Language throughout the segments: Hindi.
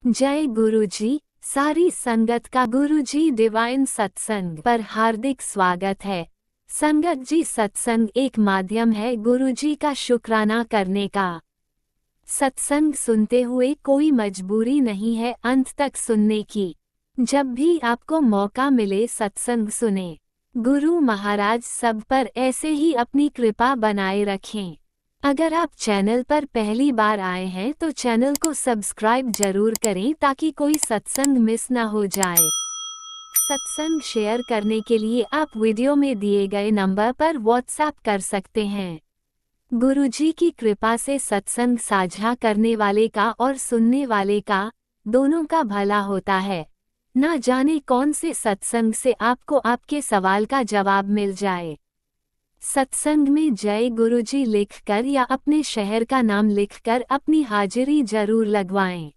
जय गुरुजी। सारी संगत का गुरुजी डिवाइन सत्संग पर हार्दिक स्वागत है। संगत जी, सत्संग एक माध्यम है गुरुजी का शुक्राना करने का। सत्संग सुनते हुए कोई मजबूरी नहीं है अंत तक सुनने की। जब भी आपको मौका मिले सत्संग सुने। गुरु महाराज सब पर ऐसे ही अपनी कृपा बनाए रखें। अगर आप चैनल पर पहली बार आए हैं तो चैनल को सब्सक्राइब जरूर करें ताकि कोई सत्संग मिस ना हो जाए। सत्संग शेयर करने के लिए आप वीडियो में दिए गए नंबर पर व्हाट्सएप कर सकते हैं। गुरुजी की कृपा से सत्संग साझा करने वाले का और सुनने वाले का दोनों का भला होता है। ना जाने कौन से सत्संग से आपको आपके सवाल का जवाब मिल जाए। सत्संग में जय गुरुजी लिखकर या अपने शहर का नाम लिखकर अपनी हाजिरी जरूर लगवाएं।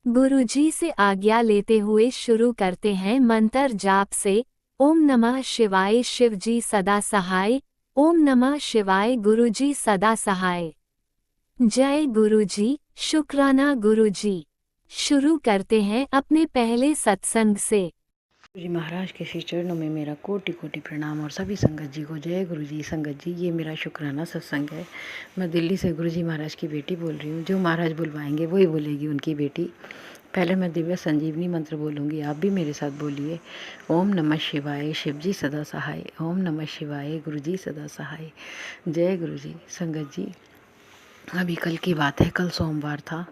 गुरुजी से आज्ञा लेते हुए शुरू करते हैं मंत्र जाप से। ओम नमः शिवाय, शिवजी सदा सहाय। ओम नमः शिवाय, गुरुजी सदा सहाय। जय गुरुजी, शुक्राना गुरुजी। शुरू करते हैं अपने पहले सत्संग से। गुरुजी महाराज के श्री चरणों में मेरा कोटि कोटि प्रणाम और सभी संगत जी को जय गुरुजी। संगत जी, ये मेरा शुक्राना सत्संग है। मैं दिल्ली से गुरुजी महाराज की बेटी बोल रही हूँ। जो महाराज बुलवाएंगे वही बोलेगी उनकी बेटी। पहले मैं दिव्य संजीवनी मंत्र बोलूँगी, आप भी मेरे साथ बोलिए। ओम नमः शिवाय, शिवजी सदा सहाय। ओम नमः शिवाय, गुरुजी सदा सहाय। जय गुरुजी। संगत जी, अभी कल की बात है, कल सोमवार था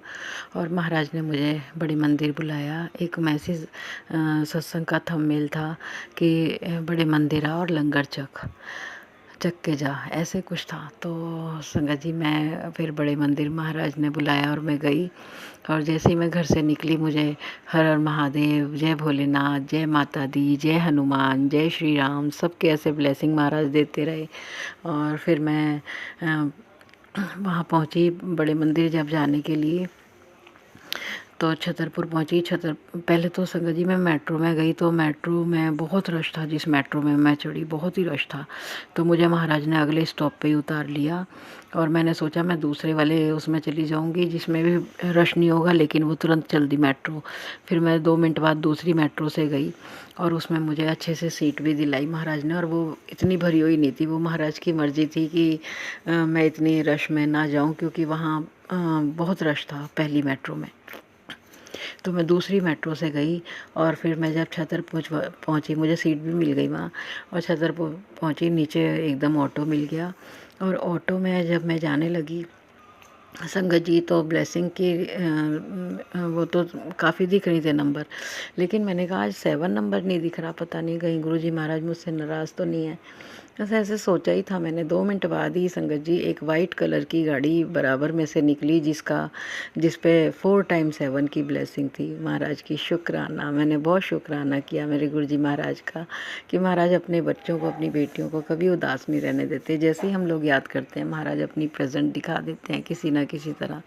और महाराज ने मुझे बड़े मंदिर बुलाया। एक मैसेज सत्संग का थंबनेल था कि बड़े मंदिर आ और लंगर चख के जा, ऐसे कुछ था। तो संगत जी, मैं फिर बड़े मंदिर महाराज ने बुलाया और मैं गई। और जैसे ही मैं घर से निकली, मुझे हर हर महादेव, जय भोलेनाथ, जय माता दी, जय हनुमान, जय श्री राम, सबके ऐसे ब्लेसिंग महाराज देते रहे। और फिर मैं वहाँ पहुँची बड़े मंदिर जब जाने के लिए, तो छतरपुर पहुँची। पहले तो संगत जी मैं मेट्रो में गई, तो मेट्रो में बहुत रश था। जिस मेट्रो में मैं चढ़ी बहुत ही रश था, तो मुझे महाराज ने अगले स्टॉप पे ही उतार लिया। और मैंने सोचा मैं दूसरे वाले उसमें चली जाऊंगी जिसमें भी रश नहीं होगा, लेकिन वो तुरंत चल दी मेट्रो। फिर मैं 2 मिनट बाद दूसरी मेट्रो से गई और उसमें मुझे अच्छे से सीट भी दिलाई महाराज ने। और वो इतनी भरी हुई नहीं थी, वो महाराज की मर्जी थी कि मैं इतनी रश में ना जाऊँ, क्योंकि वहाँ बहुत रश था पहली मेट्रो में। तो मैं दूसरी मेट्रो से गई और फिर मैं जब छतरपुर पहुँची, मुझे सीट भी मिल गई वहाँ। और छतरपुर पहुँची, नीचे एकदम ऑटो मिल गया। और ऑटो में जब मैं जाने लगी संगत जी, तो ब्लेसिंग की वो तो काफ़ी दिख रही थे नंबर, लेकिन मैंने कहा आज 7 नंबर नहीं दिख रहा, पता नहीं कहीं गुरुजी महाराज मुझसे नाराज़ तो नहीं है। ऐसे ऐसे सोचा ही था मैंने। 2 मिनट बाद ही संगत जी एक वाइट कलर की गाड़ी बराबर में से निकली, जिस पे 4 टाइम 7 की ब्लेसिंग थी महाराज की। शुक्राना, मैंने बहुत शुक्राना किया मेरे गुरुजी महाराज का कि महाराज अपने बच्चों को, अपनी बेटियों को कभी उदास नहीं रहने देते। जैसे ही हम लोग याद करते हैं, महाराज अपनी प्रेजेंट दिखा देते हैं किसी ना किसी तरह।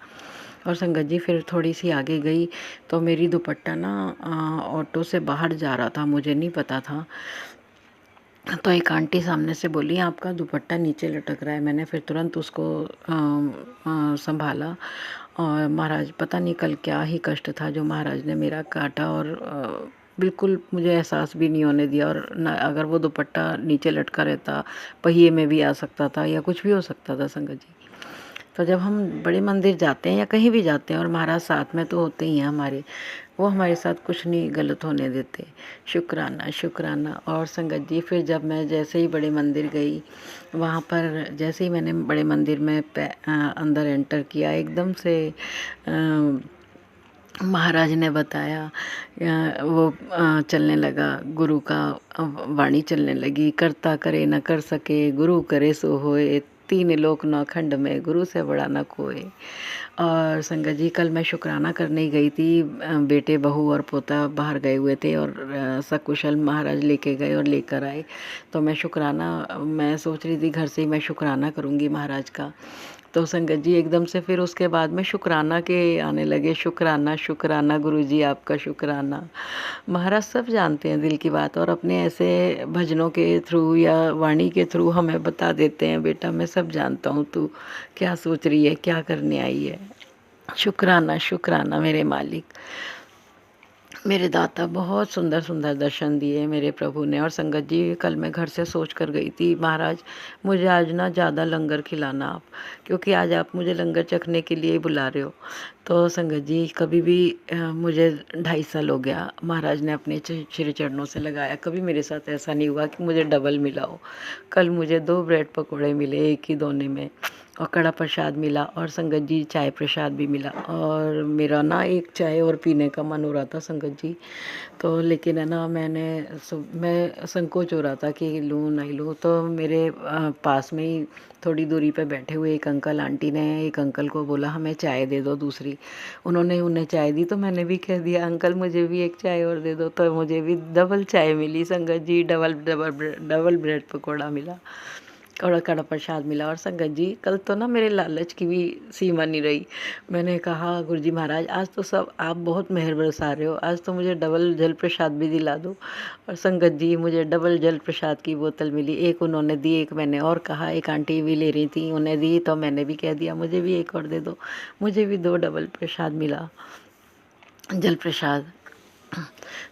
और संगत जी फिर थोड़ी सी आगे गई तो मेरी दुपट्टा ना ऑटो से बाहर जा रहा था, मुझे नहीं पता था। तो एक आंटी सामने से बोली, आपका दुपट्टा नीचे लटक रहा है। मैंने फिर तुरंत उसको संभाला। और महाराज, पता नहीं कल क्या ही कष्ट था जो महाराज ने मेरा काटा, और बिल्कुल मुझे एहसास भी नहीं होने दिया। और न, अगर वो दुपट्टा नीचे लटका रहता, पहिए में भी आ सकता था या कुछ भी हो सकता था संगत जी। तो जब हम बड़े मंदिर जाते हैं या कहीं भी जाते हैं और महाराज साथ में तो होते ही हैं हमारे, वो हमारे साथ कुछ नहीं गलत होने देते। शुक्राना शुक्राना। और संगत जी फिर जब मैं जैसे ही बड़े मंदिर गई, वहाँ पर जैसे ही मैंने बड़े मंदिर में अंदर एंटर किया, एकदम से महाराज ने बताया, वो चलने लगा, गुरु का वाणी चलने लगी। करता करे न कर सके, गुरु करे सो होए, 3 लोक 9 खंड में, गुरु से बड़ा न कोई। और संगत जी कल मैं शुक्राना करने ही गई थी। बेटे, बहू और पोता बाहर गए हुए थे और सकुशल महाराज लेके गए और लेकर आए। तो मैं सोच रही थी घर से ही मैं शुक्राना करूँगी महाराज का। तो संगत जी एकदम से फिर उसके बाद में शुक्राना के आने लगे। शुक्राना शुक्राना गुरुजी, आपका शुक्राना। महाराज सब जानते हैं दिल की बात, और अपने ऐसे भजनों के थ्रू या वाणी के थ्रू हमें बता देते हैं, बेटा मैं सब जानता हूँ, तू क्या सोच रही है, क्या करने आई है। शुक्राना शुक्राना मेरे मालिक, मेरे दाता, बहुत सुंदर सुंदर दर्शन दिए मेरे प्रभु ने। और संगत जी, कल मैं घर से सोच कर गई थी, महाराज मुझे आज ना ज़्यादा लंगर खिलाना आप, क्योंकि आज आप मुझे लंगर चखने के लिए ही बुला रहे हो। तो संगत जी, कभी भी मुझे 2.5 साल हो गया महाराज ने अपने श्री चरणों से लगाया, कभी मेरे साथ ऐसा नहीं हुआ कि मुझे डबल मिला हो। कल मुझे 2 ब्रेड पकौड़े मिले एक ही दोने में, और कड़ा प्रसाद मिला, और संगत जी चाय प्रसाद भी मिला। और मेरा ना एक चाय और पीने का मन हो रहा था संगत जी, तो लेकिन है ना, मैं संकोच हो रहा था कि लूँ नहीं लूँ। तो मेरे पास में ही थोड़ी दूरी पे बैठे हुए एक अंकल आंटी ने एक अंकल को बोला हमें चाय दे दो दूसरी। उन्होंने उन्हें चाय दी, तो मैंने भी कह दिया अंकल मुझे भी एक चाय और दे दो, तो मुझे भी डबल चाय मिली संगत जी, डबल ब्रेड पकौड़ा मिला, और कड़ा प्रसाद मिला। और संगत जी, कल तो ना मेरे लालच की भी सीमा नहीं रही। मैंने कहा गुरुजी महाराज, आज तो सब आप बहुत मेहर बरसा रहे हो, आज तो मुझे डबल जल प्रसाद भी दिला दो। और संगत जी, मुझे डबल जल प्रसाद की बोतल मिली, एक उन्होंने दी, एक मैंने और कहा, एक आंटी भी ले रही थी उन्हें दी, तो मैंने भी कह दिया मुझे भी एक और दे दो, मुझे भी 2 डबल प्रसाद मिला, जल प्रसाद।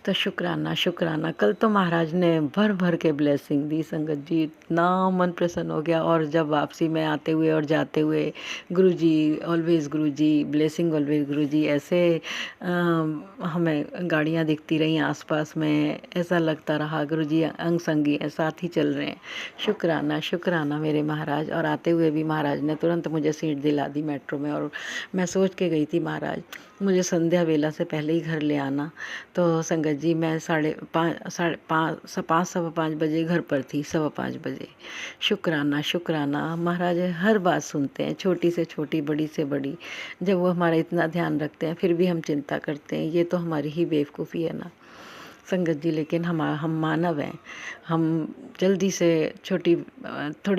तो शुक्राना शुक्राना, कल तो महाराज ने भर भर के ब्लेसिंग दी संगत जी, इतना मन प्रसन्न हो गया। और जब वापसी में आते हुए और जाते हुए, गुरुजी ऑलवेज गुरुजी, ब्लेसिंग ऑलवेज गुरुजी, ऐसे हमें गाड़ियाँ दिखती रही आसपास में, ऐसा लगता रहा गुरुजी अंग संगी हैं, साथ ही चल रहे हैं। शुक्राना शुक्राना मेरे महाराज। और आते हुए भी महाराज ने तुरंत मुझे सीट दिला दी मेट्रो में। और मैं सोच के गई थी महाराज मुझे संध्या वेला से पहले ही घर ले आना। तो संगत जी, मैं 5:30 5:15 बजे घर पर थी, 5:15 बजे। शुक्राना शुक्राना, महाराज हर बात सुनते हैं, छोटी से छोटी, बड़ी से बड़ी। जब वो हमारा इतना ध्यान रखते हैं फिर भी हम चिंता करते हैं, ये तो हमारी ही बेवकूफ़ी है ना संगत जी। लेकिन हम मानव हैं, हम जल्दी से थोड़ी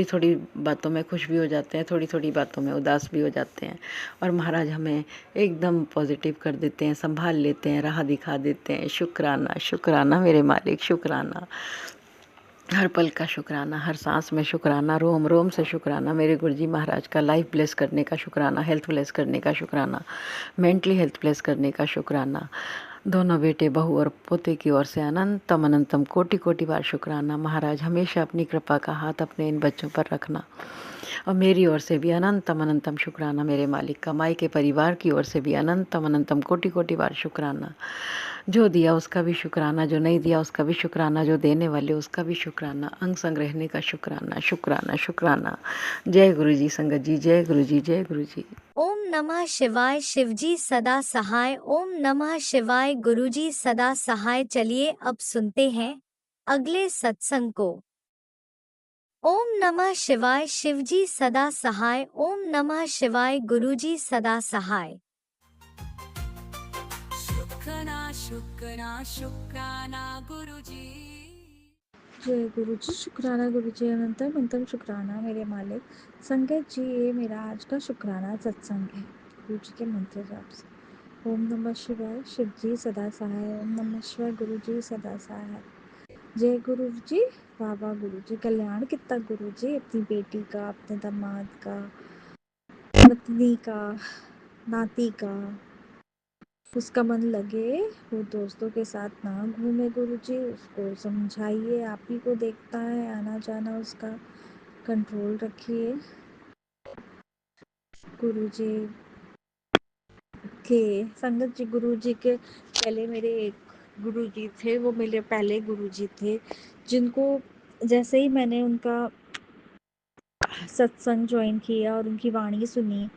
थोड़ी बातों में खुश भी हो जाते हैं, थोड़ी थोड़ी बातों में उदास भी हो जाते हैं। और महाराज हमें एकदम पॉजिटिव कर देते हैं, संभाल लेते हैं, राह दिखा देते हैं। शुक्राना शुक्राना मेरे मालिक, शुक्राना, हर पल का शुक्राना, हर सांस में शुक्राना, रोम रोम से शुक्राना। मेरे गुरुजी महाराज का लाइफ ब्लेस करने का शुक्राना, हेल्थ ब्लेस करने का शुक्राना, मेंटली हेल्थ ब्लेस करने का शुक्राना। दोनों बेटे, बहू और पोते की ओर से अनंतम अनंतम कोटि कोटि बार शुक्राना। महाराज हमेशा अपनी कृपा का हाथ अपने इन बच्चों पर रखना। और मेरी ओर से भी अनंतम अनंतम शुक्राना मेरे मालिक का, माई के परिवार की ओर से भी अनंतम अनंतम कोटि कोटि बार शुक्राना। जो दिया उसका भी शुक्राना, जो नहीं दिया उसका भी शुक्राना, जो देने वाले उसका भी शुक्राना, अंग संग रहने का शुक्राना शुक्राना शुक्राना। जय गुरु जी संगत जी, जय गुरु जी, जय गुरु जी। ओम नमः शिवाय, शिवजी सदा सहाय। ओम नमः शिवाय, गुरुजी सदा सहाय। चलिए अब सुनते हैं अगले सत्संग को। ओम नमः शिवाय, शिवजी सदा सहाय। ओम नमः शिवाय, गुरुजी सदा सहाय। शुक्राना शुक्राना शुक्राना गुरुजी। जय गुरु जी, शुक्राना गुरु जी, अनंतम अनंतम शुक्राना मेरे मालिक। संगत जी, ये मेरा आज का शुक्राना सत्संग है गुरु जी के मंत्र जाप से। ओम नमः शिवाय, शिव जी सदा सहाय। ओम नमः शिवाय, गुरु जी सदा सहाय। जय गुरु जी, बाबा गुरु जी कल्याण कितना गुरु जी, अपनी बेटी का, अपने दामाद का, पत्नी का, नाती का, उसका मन लगे, वो दोस्तों के साथ ना घूमे गुरुजी, उसको समझाइए, आप ही को देखता है, आना जाना उसका कंट्रोल रखिए। गुरुजी के संगत जी, गुरुजी के पहले मेरे एक गुरुजी थे, वो मेरे पहले गुरुजी थे, जिनको जैसे ही मैंने उनका सत्संग ज्वाइन किया और उनकी वाणी सुनी,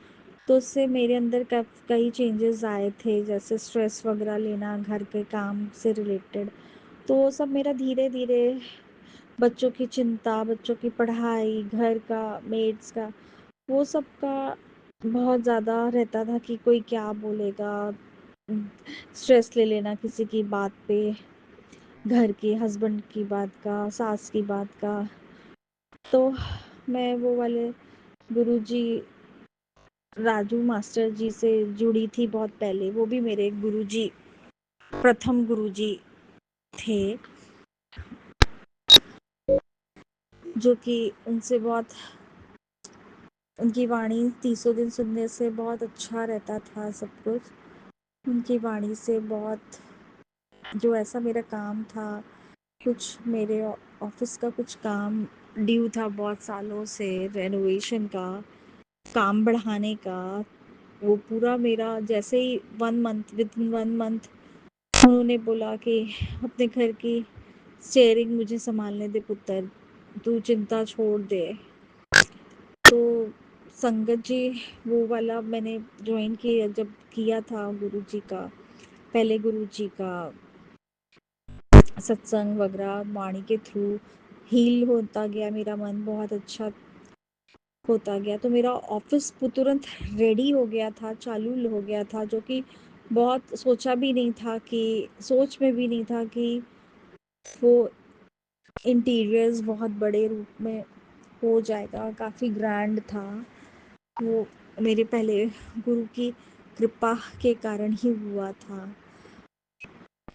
तो उससे मेरे अंदर कई चेंजेस आए थे, जैसे स्ट्रेस वगैरह लेना घर के काम से रिलेटेड। तो वो सब मेरा धीरे धीरे, बच्चों की चिंता, बच्चों की पढ़ाई, घर का, मेड्स का, वो सब का बहुत ज़्यादा रहता था कि कोई क्या बोलेगा, स्ट्रेस ले लेना किसी की बात पे, घर के हस्बैंड की बात का, सास की बात का। तो मैं वो वाले गुरुजी राजू मास्टर जी से जुड़ी थी बहुत पहले, वो भी मेरे गुरुजी, प्रथम गुरुजी थे, जो कि उनसे बहुत उनकी वाणी तीसों दिन सुनने से बहुत अच्छा रहता था सब कुछ। उनकी वाणी से बहुत, जो ऐसा मेरा काम था, कुछ मेरे ऑफिस का कुछ काम ड्यू था बहुत सालों से, रेनोवेशन का, काम बढ़ाने का, वो पूरा मेरा जैसे ही 1 मंथ, विद इन 1 मंथ उन्होंने बोला कि अपने घर की स्टेयरिंग मुझे संभालने दे पुत्र, तू चिंता छोड़ दे। तो संगत जी, वो वाला मैंने ज्वाइन किया जब किया था गुरु जी का, पहले गुरु जी का सत्संग वगैरह वाणी के थ्रू हील होता गया, मेरा मन बहुत अच्छा होता गया। तो मेरा ऑफिस तुरंत रेडी हो गया था, चालू हो गया था, जो कि बहुत सोचा भी नहीं था, कि सोच में भी नहीं था कि वो इंटीरियर्स बहुत बड़े रूप में हो जाएगा, काफ़ी ग्रैंड था वो। मेरे पहले गुरु की कृपा के कारण ही हुआ था।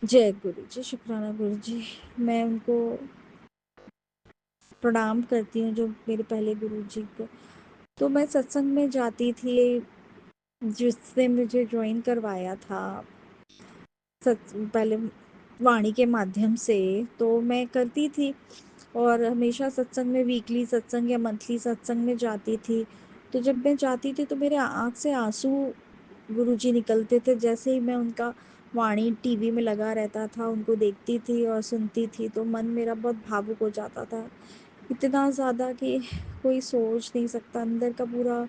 जय गुरु जी, शुक्राना गुरु जी। मैं उनको प्रणाम करती हूँ, जो मेरे पहले गुरु जी को। तो मैं सत्संग में जाती थी, जिसने मुझे ज्वाइन करवाया था पहले वाणी के माध्यम से, तो मैं करती थी और हमेशा सत्संग में, वीकली सत्संग या मंथली सत्संग में जाती थी। तो जब मैं जाती थी तो मेरे आँख से आंसू गुरुजी निकलते थे, जैसे ही मैं उनका वाणी टीवी में लगा रहता था, उनको देखती थी और सुनती थी, तो मन मेरा बहुत भावुक हो जाता था, इतना ज़्यादा कि कोई सोच नहीं सकता। अंदर का पूरा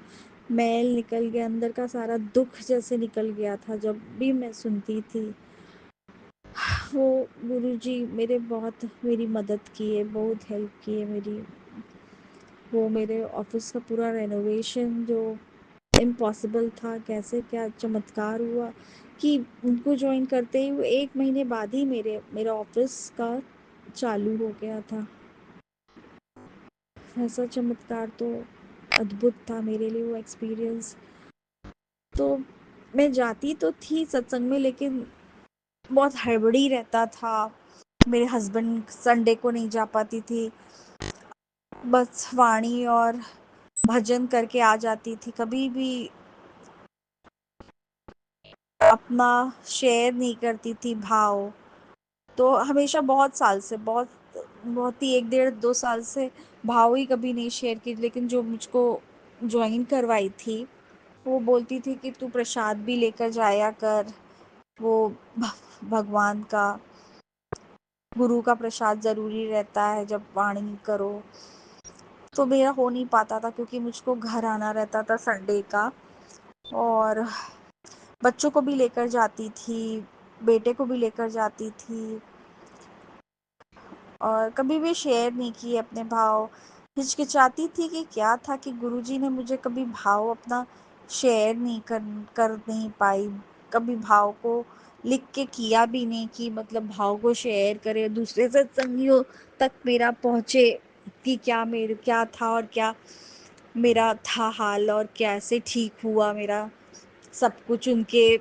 मैल निकल गया, अंदर का सारा दुख जैसे निकल गया था जब भी मैं सुनती थी। वो गुरुजी मेरे बहुत, मेरी मदद की है, बहुत हेल्प की है मेरी। वो मेरे ऑफिस का पूरा रेनोवेशन जो इम्पॉसिबल था, कैसे क्या चमत्कार हुआ कि उनको ज्वाइन करते ही वो 1 महीने बाद ही मेरा ऑफिस का चालू हो गया था। ऐसा चमत्कार तो अद्भुत था मेरे लिए वो एक्सपीरियंस। तो मैं जाती तो थी सत्संग में, लेकिन बहुत हड़बड़ी रहता था। मेरे हस्बैंड संडे को नहीं जा पाती थी, बस वाणी और भजन करके आ जाती थी, कभी भी अपना शेयर नहीं करती थी भाव। तो हमेशा बहुत साल से, बहुत ही 1 डेढ़ 2 साल से भाव ही कभी नहीं शेयर की। लेकिन जो मुझको ज्वाइन करवाई थी, वो बोलती थी कि तू प्रसाद भी लेकर जाया कर, वो भगवान का, गुरु का प्रसाद ज़रूरी रहता है जब वाणी करो। तो मेरा हो नहीं पाता था, क्योंकि मुझको घर आना रहता था संडे का, और बच्चों को भी लेकर जाती थी, बेटे को भी लेकर जाती थी, और कभी भी शेयर नहीं किए अपने भाव। हिचकिचाती थी कि क्या था कि गुरुजी ने मुझे कभी भाव अपना शेयर नहीं कर नहीं पाई, कभी भाव को लिख के किया भी नहीं, कि मतलब भाव को शेयर करे, दूसरे सत्संगियों तक मेरा पहुँचे कि क्या था और क्या मेरा था हाल, और कैसे ठीक हुआ मेरा सब कुछ उनके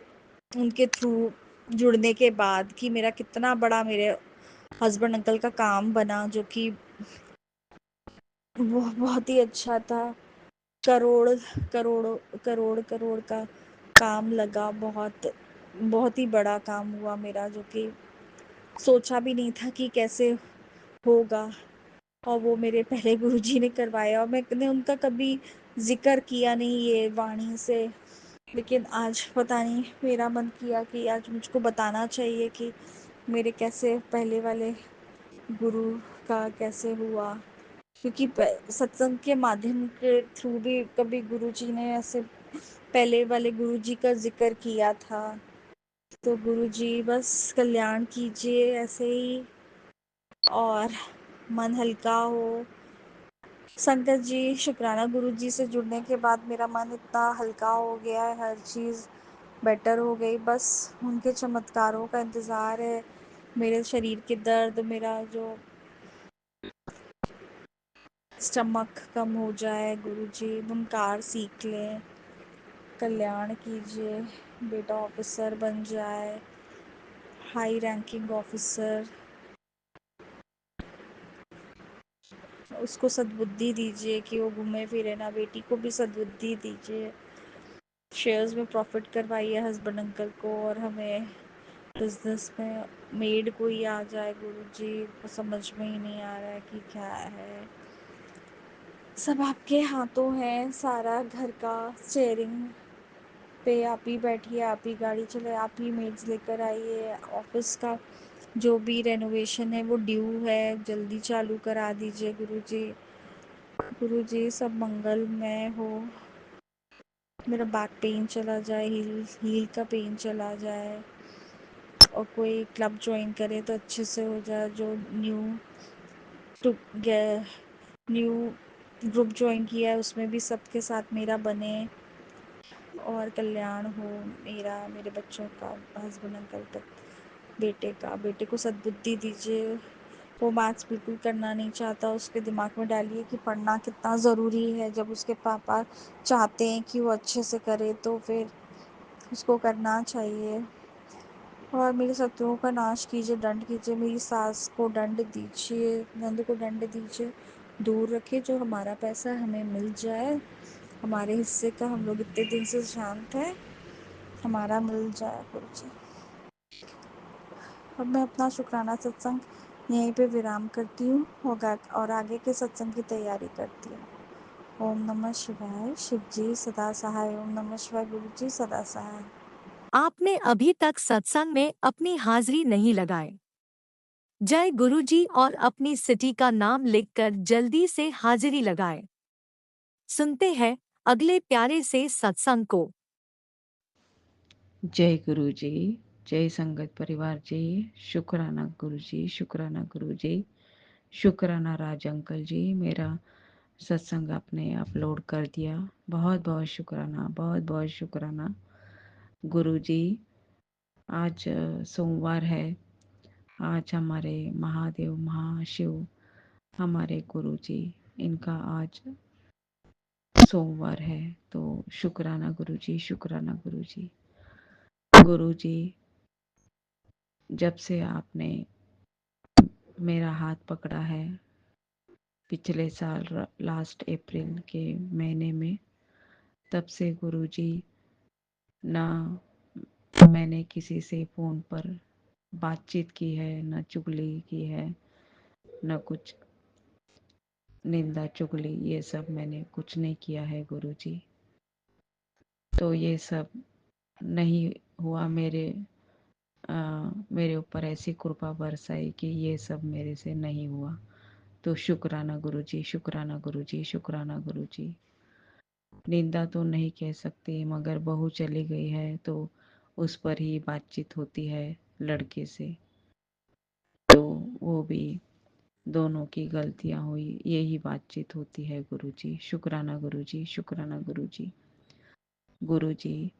उनके थ्रू जुड़ने के बाद, कि मेरा कितना बड़ा मेरे हस्बैंड अंकल का काम बना, जो कि वो बहुत ही अच्छा था। करोड़ करोड़ का काम लगा, बहुत बहुत ही बड़ा काम हुआ मेरा, जो कि सोचा भी नहीं था कि कैसे होगा। और वो मेरे पहले गुरुजी ने करवाया, और मैंने उनका कभी जिक्र किया नहीं ये वाणी से। लेकिन आज पता नहीं, मेरा मन किया कि आज मुझको बताना चाहिए कि मेरे कैसे पहले वाले गुरु का कैसे हुआ। क्योंकि सत्संग के माध्यम के थ्रू भी कभी गुरुजी ने ऐसे पहले वाले गुरुजी का जिक्र किया था। तो गुरुजी बस कल्याण कीजिए ऐसे ही, और मन हल्का हो। संगत जी, शुक्राना गुरुजी से जुड़ने के बाद मेरा मन इतना हल्का हो गया है, हर चीज़ बेटर हो गई। बस उनके चमत्कारों का इंतज़ार है। मेरे शरीर के दर्द, मेरा जो स्टमक कम हो जाए, गुरुजी ओंकार सीख लें, कल्याण कीजिए, बेटा ऑफिसर बन जाए, हाई रैंकिंग ऑफिसर, उसको सद्बुद्धि दीजिए कि वो घूमे फिरे ना, बेटी को भी सद्बुद्धि दीजिए, शेयर्स में प्रॉफिट करवाइए हस्बैंड अंकल को, और हमें बिजनेस में मेड कोई आ जाए गुरुजी, को समझ में ही नहीं आ रहा है कि क्या है। सब आपके हाथों है, सारा घर का स्टेयरिंग पे आप ही बैठिए, आप ही गाड़ी चलाए, आप ही मेड्स लेकर आइए, ऑफिस का जो भी रेनोवेशन है वो ड्यू है, जल्दी चालू करा दीजिए गुरुजी। गुरुजी सब मंगलमय हो, मेरा बैक पेन चला जाए, हील का पेन चला जाए, और कोई क्लब ज्वाइन करे तो अच्छे से हो जाए, जो न्यू ग्रुप ज्वाइन किया है उसमें भी सबके साथ मेरा बने, और कल्याण हो मेरा, मेरे बच्चों का, हस्बैंड अंकल तक, बेटे को सद्बुद्धि दीजिए। वो मैथ्स बिल्कुल करना नहीं चाहता, उसके दिमाग में डालिए कि पढ़ना कितना ज़रूरी है, जब उसके पापा चाहते हैं कि वो अच्छे से करे तो फिर उसको करना चाहिए। और मेरे शत्रुओं का नाश कीजिए, दंड कीजिए, मेरी सास को दंड दीजिए, नंद को दंड दीजिए, दूर रखिए, जो हमारा पैसा हमें मिल जाए, हमारे हिस्से का, हम लोग इतने दिन से शांत हैं, हमारा मिल जाए गुरुजी। अब मैं अपना शुक्राना सत्संग यहीं पे विराम करती हूँ, और आगे के सत्संग की तैयारी करती हूँ। ओम नमः शिवाय, शिव जी सदा सहाय। ओम नमः शिवाय, गुरु जी सदा सहाय। आपने अभी तक सत्संग में अपनी हाजिरी नहीं लगाई। जय गुरु जी और अपनी सिटी का नाम लिखकर जल्दी से हाजिरी लगाएं। सुनते हैं अगले प्यारे से सत्संग को। जय गुरु जी, जय संगत परिवार जी, शुक्राना गुरु जी, शुक्राना गुरु जी, शुक्राना राज अंकल जी, मेरा सत्संग आपने अपलोड कर दिया, बहुत बहुत शुक्राना, बहुत बहुत शुक्राना गुरु जी। आज सोमवार है, आज हमारे महादेव महाशिव हमारे गुरु जी, इनका आज सोमवार है, तो शुक्राना गुरु जी, शुक्राना गुरु जी। गुरु जी, जब से आपने मेरा हाथ पकड़ा है पिछले साल लास्ट अप्रैल के महीने में, तब से गुरु जी ना मैंने किसी से फ़ोन पर बातचीत की है, न चुगली की है, न कुछ निंदा चुगली, ये सब मैंने कुछ नहीं किया है गुरु जी। तो ये सब नहीं हुआ, मेरे ऊपर ऐसी कृपा बरसाई कि ये सब मेरे से नहीं हुआ। तो शुक्राना गुरु जी, शुक्राना गुरु जी, शुक्राना गुरु जी। निंदा तो नहीं कह सकती, मगर बहू चली गई है तो उस पर ही बातचीत होती है लड़के से, तो वो भी दोनों की गलतियां हुई, यही बातचीत होती है गुरु जी। शुक्राना गुरु जी, शुक्राना गुरु जी। गुरु जी,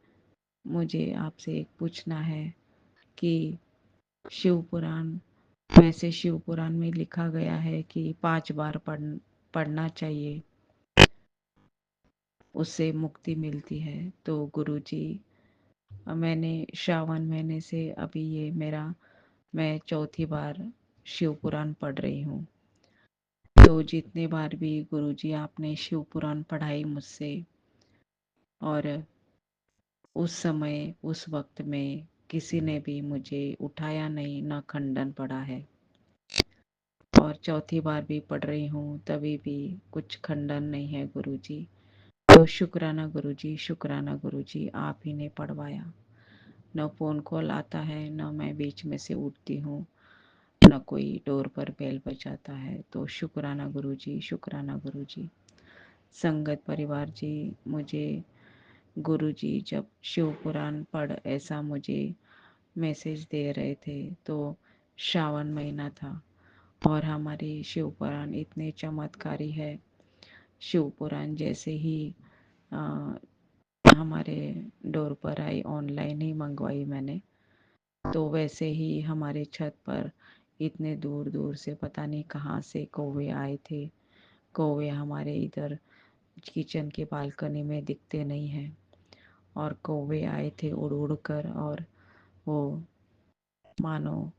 मुझे आपसे एक पूछना है कि शिव पुराण, वैसे शिव पुराण में लिखा गया है कि 5 बार पढ़ना चाहिए, उससे मुक्ति मिलती है। तो गुरु जी, मैंने श्रावण महीने से अभी मैं चौथी बार शिव पुराण पढ़ रही हूँ। तो जितने बार भी गुरु जी आपने शिव पुराण पढ़ाई मुझसे, और उस समय उस वक्त में किसी ने भी मुझे उठाया नहीं, ना खंडन पड़ा है। और चौथी बार भी पढ़ रही हूँ, तभी भी कुछ खंडन नहीं है गुरु जी। तो शुक्राना गुरु जी, शुक्राना गुरु जी, आप ही ने पढ़वाया। न फ़ोन कॉल आता है, न मैं बीच में से उठती हूँ, न कोई डोर पर बेल बजाता है। तो शुक्राना गुरु जी, शुक्राना गुरु जी। संगत परिवार जी, मुझे गुरु जी जब शिव पुराण पढ़ ऐसा मुझे मैसेज दे रहे थे, तो श्रावण महीना था, और हमारी शिव पुराण इतने चमत्कारी है। शिव पुराण जैसे ही आ, हमारे डोर पर आई, ऑनलाइन ही मंगवाई मैंने, तो वैसे ही हमारे छत पर इतने दूर दूर से पता नहीं कहाँ से कौवे आए थे। कौवे हमारे इधर किचन के बालकनी में दिखते नहीं हैं, और कौवे आए थे उड़ उड़ कर, और वो मानो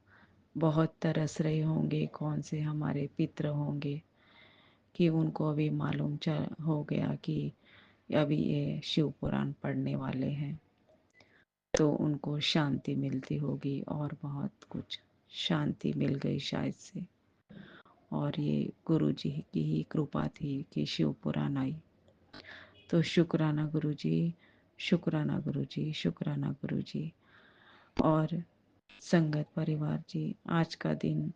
बहुत तरस रहे होंगे, कौन से हमारे पितर होंगे, कि उनको अभी मालूम चल हो गया कि अभी ये शिव पुराण पढ़ने वाले हैं, तो उनको शांति मिलती होगी और बहुत कुछ शांति मिल गई शायद से। और ये गुरु जी की ही कृपा थी कि शिव पुराण आई। तो शुक्राना गुरु जी, शुक्राना गुरु जी, शुक्राना गुरु जी। और संगत परिवार जी, आज का दिन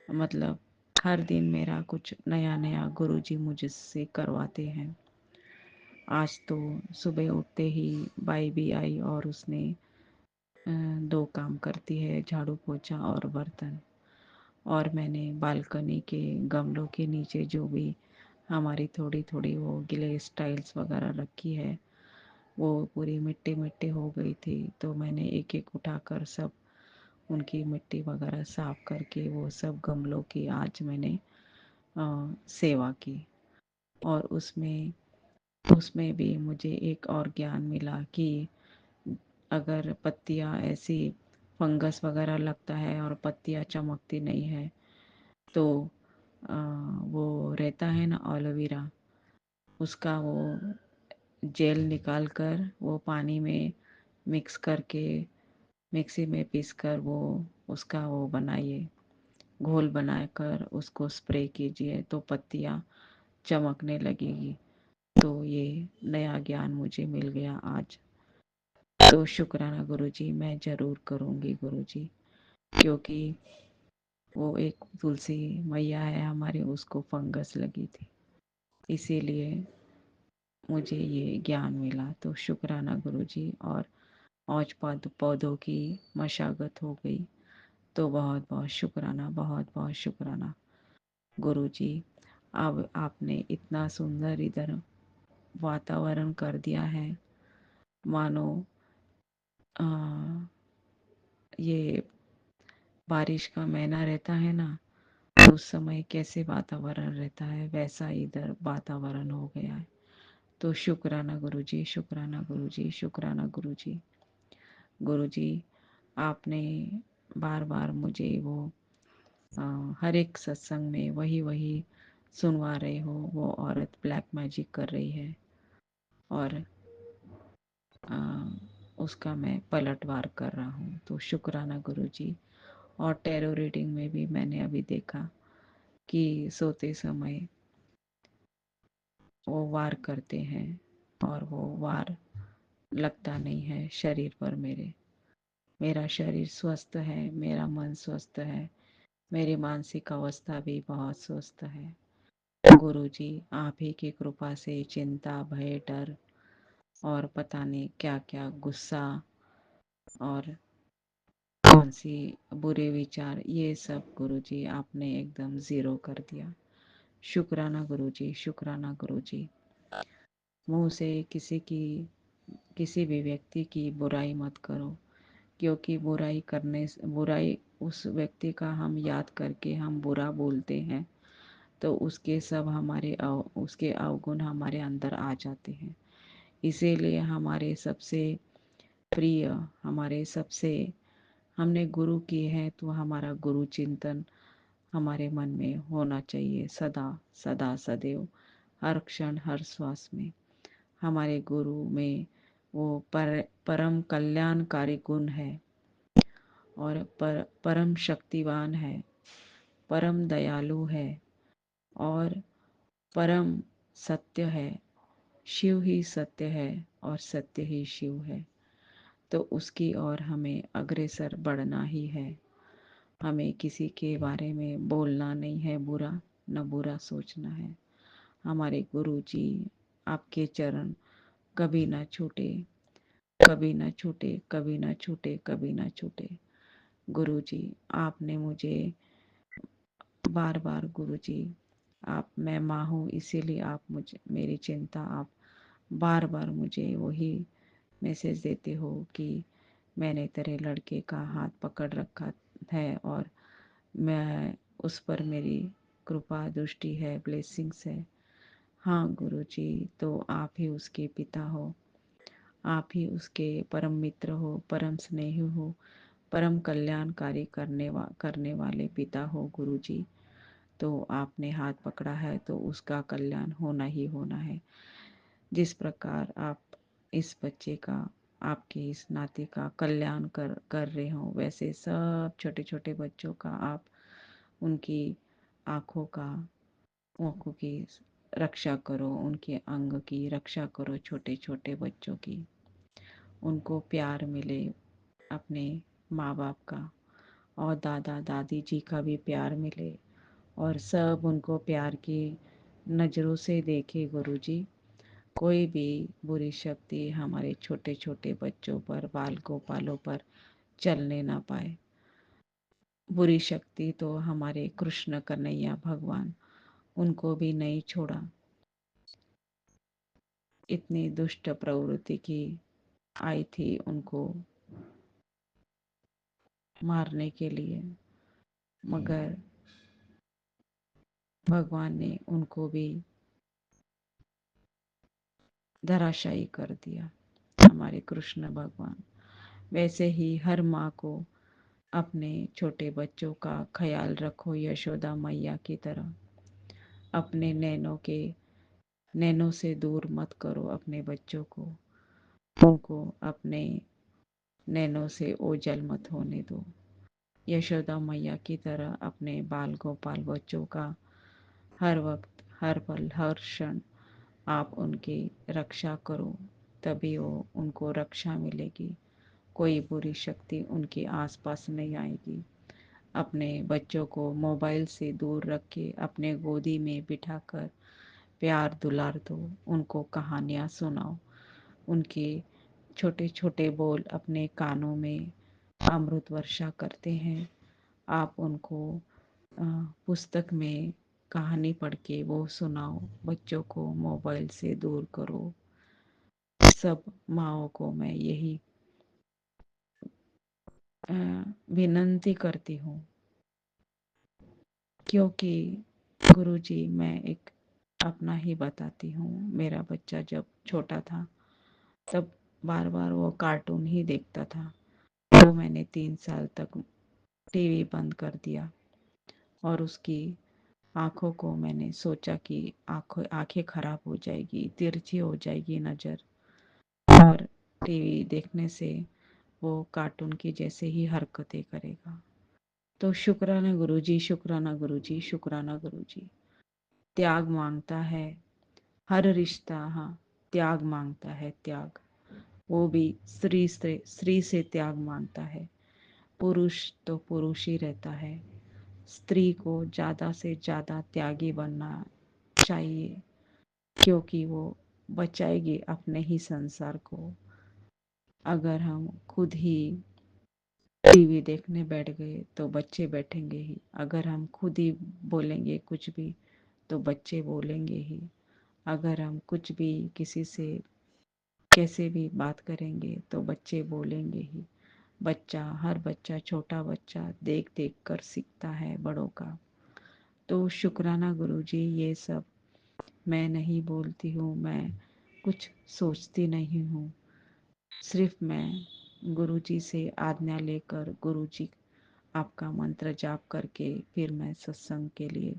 मतलब हर दिन मेरा कुछ नया नया गुरु जी मुझसे करवाते हैं। आज तो सुबह उठते ही बाई भी आई और उसने दो काम करती है, झाड़ू पोछा और बर्तन। और मैंने बालकनी के गमलों के नीचे जो भी हमारी थोड़ी थोड़ी वो गिले स्टाइल्स वगैरह रखी है, वो पूरी मिट्टी मिट्टी हो गई थी। तो मैंने एक एक उठाकर सब उनकी मिट्टी वगैरह साफ करके वो सब गमलों की आज मैंने सेवा की। और उसमें उसमें भी मुझे एक और ज्ञान मिला कि अगर पत्तियां ऐसी फंगस वगैरह लगता है और पत्तियां चमकती नहीं है, तो वो रहता है ना एलोवेरा, उसका वो जेल निकाल कर वो पानी में मिक्स करके मिक्सी में पीस कर वो उसका वो बनाइए, घोल बनाकर उसको स्प्रे कीजिए तो पत्तियां चमकने लगेगी। तो ये नया ज्ञान मुझे मिल गया आज। तो शुक्राना गुरुजी, मैं ज़रूर करूँगी गुरुजी, क्योंकि वो एक तुलसी मैया है हमारी, उसको फंगस लगी थी, इसीलिए मुझे ये ज्ञान मिला। तो शुक्राना गुरुजी। और औज पौधों की मशागत हो गई, तो बहुत बहुत शुक्राना, बहुत बहुत शुक्राना गुरुजी। अब आपने इतना सुंदर इधर वातावरण कर दिया है, मानो आ, ये बारिश का महीना रहता है ना, तो उस समय कैसे वातावरण रहता है वैसा इधर वातावरण हो गया है। तो शुक्राना गुरुजी, शुक्राना गुरुजी, शुक्राना गुरुजी। गुरुजी, आपने बार बार मुझे वो हर एक सत्संग में वही वही सुनवा रहे हो, वो औरत ब्लैक मैजिक कर रही है और आ, उसका मैं पलटवार कर रहा हूँ। तो शुक्राना गुरुजी। और टैरो रीडिंग में भी मैंने अभी देखा कि सोते समय वो वार करते हैं और वो वार लगता नहीं है शरीर पर मेरे। मेरा शरीर स्वस्थ है, मेरा मन स्वस्थ है, मेरी मानसिक अवस्था भी बहुत स्वस्थ है। गुरुजी, आप ही की कृपा से चिंता, भय, डर और पता नहीं क्या क्या गुस्सा और कौन सी बुरे विचार, ये सब गुरुजी आपने एकदम ज़ीरो कर दिया। शुक्राना गुरुजी, शुक्राना गुरुजी। मुंह से किसी भी व्यक्ति की बुराई मत करो, क्योंकि बुराई उस व्यक्ति का हम याद करके हम बुरा बोलते हैं, तो उसके अवगुण हमारे अंदर आ जाते हैं। इसीलिए हमारे सबसे प्रिय, हमारे सबसे हमने गुरु किए हैं, तो हमारा गुरु चिंतन हमारे मन में होना चाहिए सदा सदा सदैव, हर क्षण हर श्वास में। हमारे गुरु में वो परम कल्याणकारी गुण है और परम शक्तिवान है, परम दयालु है और परम सत्य है। शिव ही सत्य है और सत्य ही शिव है। तो उसकी ओर हमें अग्रसर बढ़ना ही है। हमें किसी के बारे में बोलना नहीं है बुरा, न बुरा सोचना है। हमारे गुरु जी, आपके चरण कभी ना छूटे, कभी ना छूटे, कभी ना छूटे, कभी ना छूटे। गुरु जी, आपने मुझे बार बार, गुरु जी, मैं माँ हूँ, इसीलिए आप मुझे मेरी चिंता आप बार बार मुझे वही मैसेज देते हो कि मैंने तेरे लड़के का हाथ पकड़ रखा है और मैं उस पर मेरी कृपा दृष्टि है, ब्लेसिंग्स है। हाँ गुरु जी, तो आप ही उसके पिता हो, आप ही उसके परम मित्र हो, परम स्नेही हो, परम कल्याणकारी करने वाले पिता हो गुरु जी। तो आपने हाथ पकड़ा है तो उसका कल्याण होना ही होना है। जिस प्रकार आप इस बच्चे का, आपके इस नाती का कल्याण कर रहे हो, वैसे सब छोटे छोटे बच्चों का आप उनकी आँखों की रक्षा करो, उनके अंग की रक्षा करो, छोटे छोटे बच्चों की। उनको प्यार मिले अपने माँ बाप का, और दादा दादी जी का भी प्यार मिले, और सब उनको प्यार की नज़रों से देखे गुरुजी। कोई भी बुरी शक्ति हमारे छोटे छोटे बच्चों पर, बाल गोपालों पर चलने ना पाए। बुरी शक्ति तो हमारे कृष्ण कन्हैया भगवान, उनको भी नहीं छोड़ा। इतनी दुष्ट प्रवृत्ति की आई थी उनको मारने के लिए, मगर भगवान ने उनको भी धराशायी कर दिया, हमारे कृष्ण भगवान। वैसे ही हर माँ को अपने छोटे बच्चों का ख्याल रखो, यशोदा मैया की तरह। अपने नैनों से दूर मत करो अपने बच्चों को, उनको अपने नैनों से ओझल मत होने दो। यशोदा मैया की तरह अपने बाल गोपाल बच्चों का हर वक्त, हर पल, हर क्षण आप उनकी रक्षा करो, तभी उनको रक्षा मिलेगी। कोई बुरी शक्ति उनके आसपास नहीं आएगी। अपने बच्चों को मोबाइल से दूर रख के अपने गोदी में बिठाकर प्यार दुलार दो, उनको कहानियाँ सुनाओ, उनके छोटे छोटे बोल अपने कानों में अमृत वर्षा करते हैं। आप उनको पुस्तक में कहानी पढ़ के वो सुनाओ, बच्चों को मोबाइल से दूर करो। सब माँओं को मैं यही विनंती करती हूँ, क्योंकि गुरुजी, मैं एक अपना ही बताती हूँ। मेरा बच्चा जब छोटा था तब बार बार वो कार्टून ही देखता था, तो मैंने 3 साल तक टीवी बंद कर दिया, और उसकी आँखों को मैंने सोचा कि आँखें खराब हो जाएगी, तिरछी हो जाएगी नज़र, और टीवी देखने से वो कार्टून की जैसे ही हरकतें करेगा। तो शुक्राना गुरुजी, शुक्राना गुरुजी, शुक्राना गुरुजी। त्याग मांगता है हर रिश्ता, हाँ त्याग मांगता है, त्याग। वो भी स्त्री से त्याग मांगता है। पुरुष तो पुरुष ही रहता है, स्त्री को ज़्यादा से ज़्यादा त्यागी बनना चाहिए, क्योंकि वो बचाएगी अपने ही संसार को। अगर हम खुद ही टीवी देखने बैठ गए तो बच्चे बैठेंगे ही। अगर हम खुद ही बोलेंगे कुछ भी तो बच्चे बोलेंगे ही। अगर हम कुछ भी किसी से कैसे भी बात करेंगे तो बच्चे बोलेंगे ही। हर बच्चा, छोटा बच्चा देख देख कर सीखता है बड़ों का। तो शुक्राना गुरुजी, ये सब मैं नहीं बोलती हूँ, मैं कुछ सोचती नहीं हूँ। सिर्फ मैं गुरुजी से आज्ञा लेकर, गुरुजी आपका मंत्र जाप करके फिर मैं सत्संग के लिए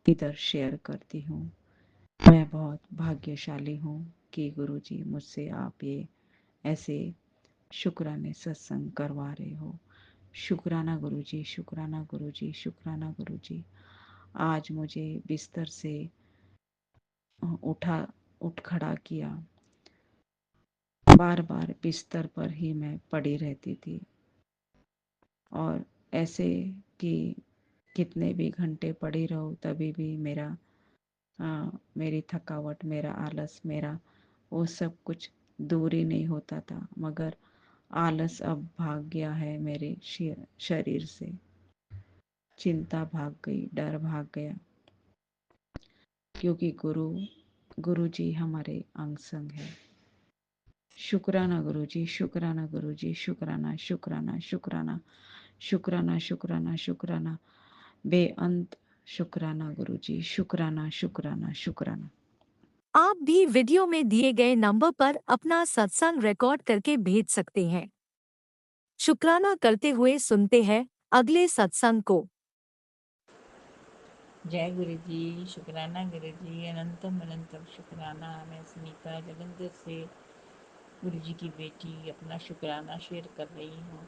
इधर शेयर करती हूँ। मैं बहुत भाग्यशाली हूँ कि गुरुजी मुझसे आप ये ऐसे शुक्राने सत्संग करवा रहे हो। शुक्राना गुरुजी, शुक्राना गुरुजी, शुक्राना गुरुजी। आज मुझे बिस्तर से उठ खड़ा किया। बार बार बिस्तर पर ही मैं पड़ी रहती थी, और ऐसे कि कितने भी घंटे पड़ी रहो तभी भी मेरी थकावट, मेरा आलस, मेरा वो सब कुछ दूर ही नहीं होता था। मगर आलस अब भाग गया है मेरे शरीर से, चिंता भाग गई, डर भाग गया, क्योंकि गुरु जी हमारे अंग संग है। शुक्राना गुरुजी, शुक्राना गुरुजी, शुक्राना शुक्राना शुक्राना शुक्राना शुक्राना शुक्राना, बेअंत शुक्राना गुरुजी, शुक्राना शुक्राना शुक्राना। आप भी वीडियो में दिए गए नंबर पर अपना सत्संग रिकॉर्ड करके भेज सकते हैं। शुक्राना करते हुए सुनते हैं अगले सत्संग को। जय गुरु जी। शुक्राना गुरु जी, अनंतम अनंतम शुक्राना। मैं सुनीता जलंधर से गुरु जी की बेटी अपना शुक्राना शेयर कर रही हूँ।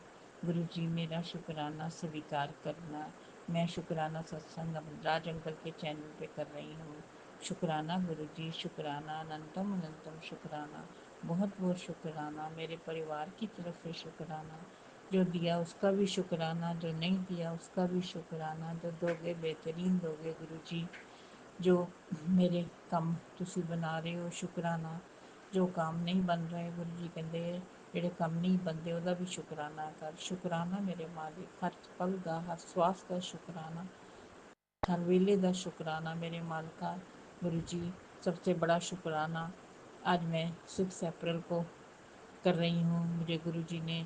गुरु जी मेरा शुक्राना स्वीकार करना। मैं शुक्राना सत्संग राज अंकल के चैनल पे कर रही हूँ। शुक्राना गुरु जी, शुक्राना, अनंतम अनंतम शुक्राना। बहुत बहुत शुक्राना। मेरे परिवार की तरफ से शुक्राना। जो दिया उसका भी शुक्राना, जो नहीं दिया उसका भी शुक्राना। जो दोगे बेहतरीन दोगे गुरु जी। जो मेरे ਕੰਮ ਤੁਸੀਂ ਬਣਾ ਰਹੇ ਹੋ ਸ਼ੁਕਰਾਨਾ। ਜੋ ਕੰਮ ਨਹੀਂ ਬਣ ਰਹੇ ਗੁਰੂ ਜੀ ਕਹਿੰਦੇ ਜਿਹੜੇ ਕੰਮ ਨਹੀਂ ਬਣਦੇ ਉਹਦਾ ਵੀ ਸ਼ੁਕਰਾਨਾ ਕਰ। ਸ਼ੁਕਰਾਨਾ ਮੇਰੇ ਮਾਲਿਕ, ਹਰ ਪਲ ਦਾ, ਹਰ ਸਵਾਸ ਦਾ ਸ਼ੁਕਰਾਨਾ, हर वेले का शुक्राना मेरे मालिका। गुरु जी सबसे बड़ा शुक्राना आज मैं 6 अप्रैल को कर रही हूँ। मुझे गुरु जी ने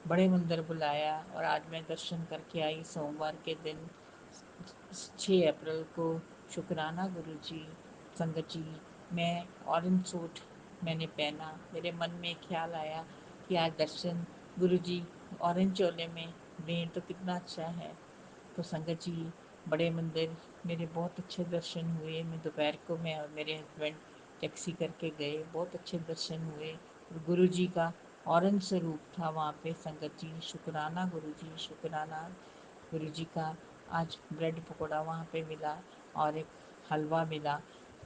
बड़े मंदिर बुलाया और आज मैं दर्शन करके आई सोमवार के दिन 6 अप्रैल को। शुक्राना गुरु जी। संगत जी, मैं ऑरेंज सूट मैंने पहना। मेरे मन में ख्याल आया कि आज दर्शन गुरु जी ऑरेंज चोले में दें तो कितना अच्छा है। तो संगत जी, बड़े मंदिर मेरे बहुत अच्छे दर्शन हुए। मैं दोपहर को मैं और मेरे हस्बैंड टैक्सी करके गए, बहुत अच्छे दर्शन हुए। और गुरु जी का ऑरेंज स्वरूप था वहाँ पे। संगत जी शुक्राना गुरु जी, शुक्राना गुरु जी का। आज ब्रेड पकौड़ा वहाँ पे मिला और एक हलवा मिला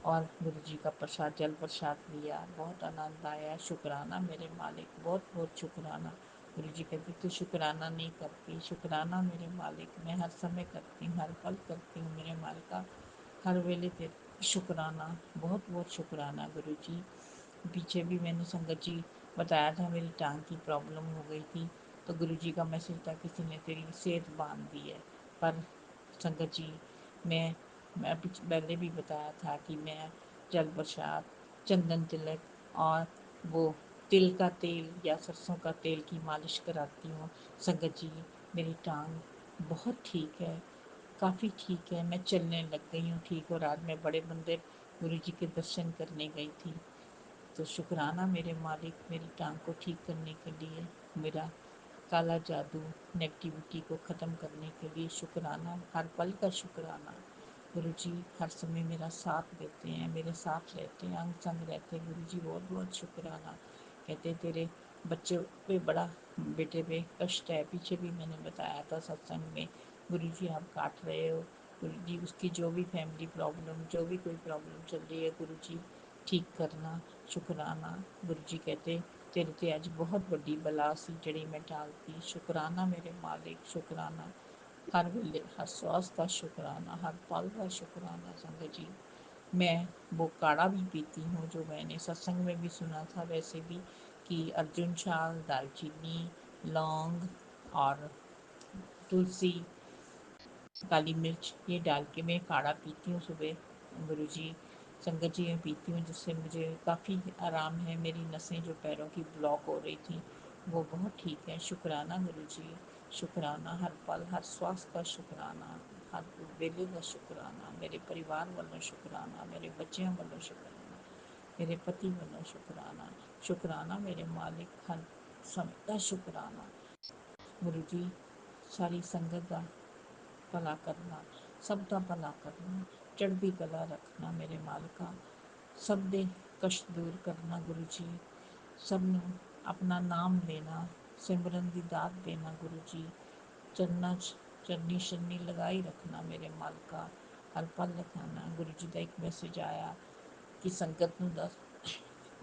और गुरु जी का प्रसाद, जल प्रसाद लिया। बहुत आनंद आया। शुक्राना मेरे मालिक, बहुत बहुत शुक्राना। गुरु जी कहते तू शुक्राना नहीं करती। शुक्राना मेरे मालिक, मैं हर समय करती हूँ, हर पल करती हूँ मेरे मालिका। हर वेले तेरे शुक्राना, बहुत बहुत शुक्राना गुरु जी। पीछे भी मैंने संगत जी बताया था मेरी टांग की प्रॉब्लम हो गई थी, तो गुरु जी का मैसेज था किसी ने तेरी सेहत बांध दी है। पर संगत जी, मैं पहले भी बताया था कि मैं जल प्रसाद, चंदन तिलक और वो तिल का तेल या सरसों का तेल की मालिश कराती हूँ। संगत जी, मेरी टांग बहुत ठीक है, काफ़ी ठीक है। मैं चलने लग गई हूँ ठीक। और आज मैं बड़े मंदिर गुरु जी के दर्शन करने गई थी। तो शुक्राना मेरे मालिक, मेरी टांग को ठीक करने के लिए, मेरा काला जादू नेगेटिविटी को ख़त्म करने के लिए शुक्राना, हर पल का शुक्राना। गुरु जी हर समय मेरा साथ देते हैं, मेरे साथ रहते हैं, अंग संग रहते हैं। गुरु जी बहुत बहुत शुक्राना। कहते तेरे बच्चे पे बड़ा, बेटे पे कष्ट है। पीछे भी मैंने बताया था सत्संग में, गुरु जी आप काट रहे हो। गुरु जी उसकी जो भी फैमिली प्रॉब्लम, जो भी कोई प्रॉब्लम चल रही है गुरु जी ठीक करना। शुक्राना गुरु जी कहते तेरे ते अज बहुत बड़ी बला सी जड़ी मैं टालती। शुक्राना मेरे मालिक, शुक्राना हर वेले, हर श्वास का शुक्राना, हर पल का शुक्राना। संगत जी, मैं वो काढ़ा भी पीती हूँ जो मैंने सत्संग में भी सुना था, वैसे भी, कि अर्जुन छाल, दालचीनी, लौंग और तुलसी, काली मिर्च ये डाल के मैं काढ़ा पीती हूँ सुबह। गुरु जी, संगत जी, मैं पीती हूँ जिससे मुझे काफ़ी आराम है। मेरी नसें जो पैरों की ब्लॉक हो रही थी वो बहुत ठीक है। शुक्राना गुरु जी, शुक्राना हर पल, हर श्वास का शुक्राना, हर वेले का शुक्राना। मेरे परिवार वालों शुक्राना, मेरे बच्चों वालों शुक्राना, मेरे पति वालों शुक्राना। शुक्राना मेरे मालिक, हर समय का शुक्राना। गुरु जी, सारी संगत का भला करना, सब का भला करना, चढ़दी कला रखना मेरे मालिका। सब दे कष्ट दूर करना गुरु जी। सब नू अपना नाम देना, सिमरन दी दात देना गुरु जी। चरना चरनी शरनी लगाई रखना मेरे मालिका, हर पल रखाना। गुरु जी का एक मैसेज आया कि संगत नू दस,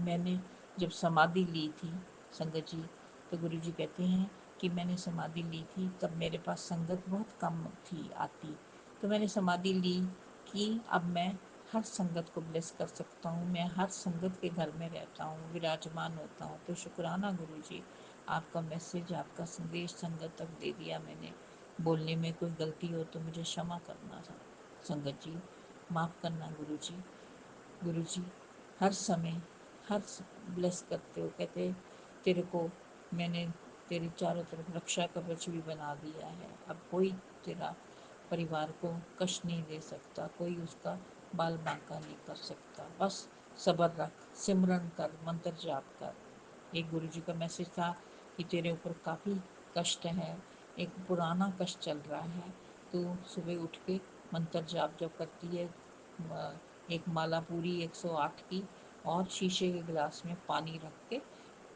मैंने जब समाधि ली थी संगत जी, तो गुरु जी कहते हैं कि मैंने समाधि ली थी तब मेरे पास संगत बहुत कम थी आती। तो मैंने समाधि ली कि अब मैं हर संगत को ब्लेस कर सकता हूँ, मैं हर संगत के घर में रहता हूँ, विराजमान होता हूँ। तो शुक्राना गुरु जी, आपका मैसेज, आपका संदेश संगत तक दे दिया मैंने। बोलने में कोई गलती हो तो मुझे क्षमा करना संगत जी, माफ़ करना गुरु जी। गुरु जी हर समय हर ब्लेस करते हो। कहते तेरे को मैंने तेरे चारों तरफ रक्षा कवच भी बना दिया है। अब कोई तेरा परिवार को कष्ट नहीं दे सकता, कोई उसका बाल बांका नहीं कर सकता। बस सब्र रख, सिमरन कर, मंत्र जाप कर। एक गुरु जी का मैसेज था कि तेरे ऊपर काफ़ी कष्ट है, एक पुराना कष्ट चल रहा है, तो सुबह उठ के मंत्र जाप जब करती है, एक माला पूरी 108 की, और शीशे के गिलास में पानी रख के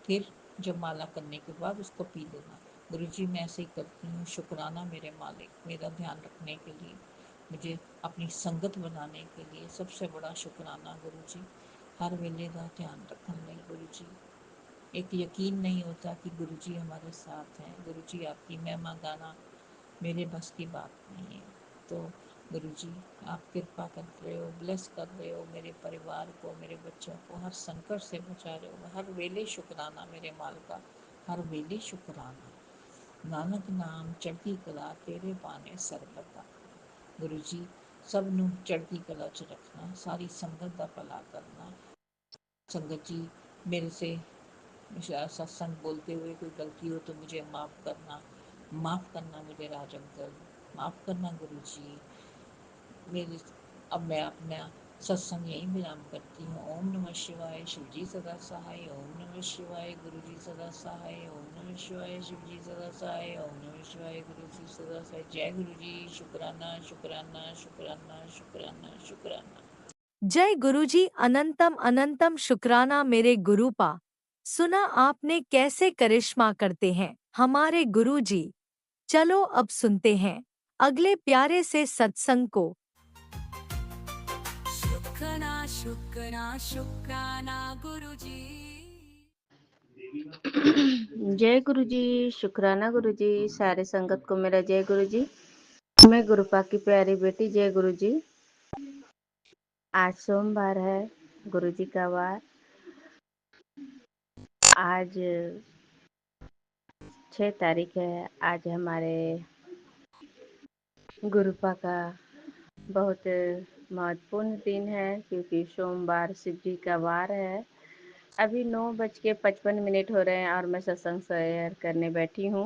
फिर जब माला करने के बाद उसको पी लेना। गुरुजी मैं ऐसे ही करती हूँ। शुक्राना मेरे मालिक, मेरा ध्यान रखने के लिए, मुझे अपनी संगत बनाने के लिए सबसे बड़ा शुक्राना गुरुजी। हर वेले का ध्यान रखने ਲਈ गुरुजी। एक यकीन नहीं होता कि गुरुजी हमारे साथ हैं। गुरुजी आपकी महिमा गाना मेरे बस की बात नहीं है। तो गुरुजी आप कृपा कर रहे हो, ब्लेस कर रहे हो मेरे परिवार को, मेरे बच्चों को, हर संकट से बचा रहे हो। हर वेले शुक्राना मेरे माल का, हर वेले शुक्राना। नानक नाम चढ़ती कला तेरे पाने सरबता। गुरु जी सब ਨੂੰ ਚੜ੍ਹਦੀ ਕਲਾ ਚ ਰੱਖਣਾ, ਸਾਰੀ ਸੰਗਤ ਦਾ ਭਲਾ करना। संगत जी मेरे से सत्संग बोलते हुए कोई गलती हो तो मुझे माफ़ करना मुझे राजंकल, माफ़ करना गुरु जी। मेरे अब मैं अपना सत्संग यही विराम करती हूँ। ओम नमः शिवाय, शिव जी सदा सहाय। ओम नमः शिवाय, गुरु जी सदा सहाय। ओम नमः शिवाय, शिव जी सदा सहाय। ओम नमः शिवाय, गुरु जी सदा सहाय। जय गुरु जी। शुक्राना शुक्राना शुक्राना शुक्राना शुक्राना। जय गुरुजी। अनंतम अनंतम शुक्राना मेरे गुरुपा। सुना आपने कैसे करिश्मा करते हैं हमारे गुरुजी। चलो अब सुनते हैं अगले प्यारे से सत्संग को। शुक्राना शुक्राना शुक्राना गुरुजी। जय गुरु जी। शुक्राना गुरु जी। सारे संगत को मेरा जय गुरु जी। मैं गुरुपा की प्यारी बेटी जय गुरु जी। आज सोमवार है, गुरु जी का वार। आज 6 तारीख है। आज हमारे गुरुपा का बहुत महत्वपूर्ण दिन है, क्योंकि सोमवार शिव जी का वार है। अभी 9:55 हो रहे हैं और मैं सत्संग शेयर करने बैठी हूँ।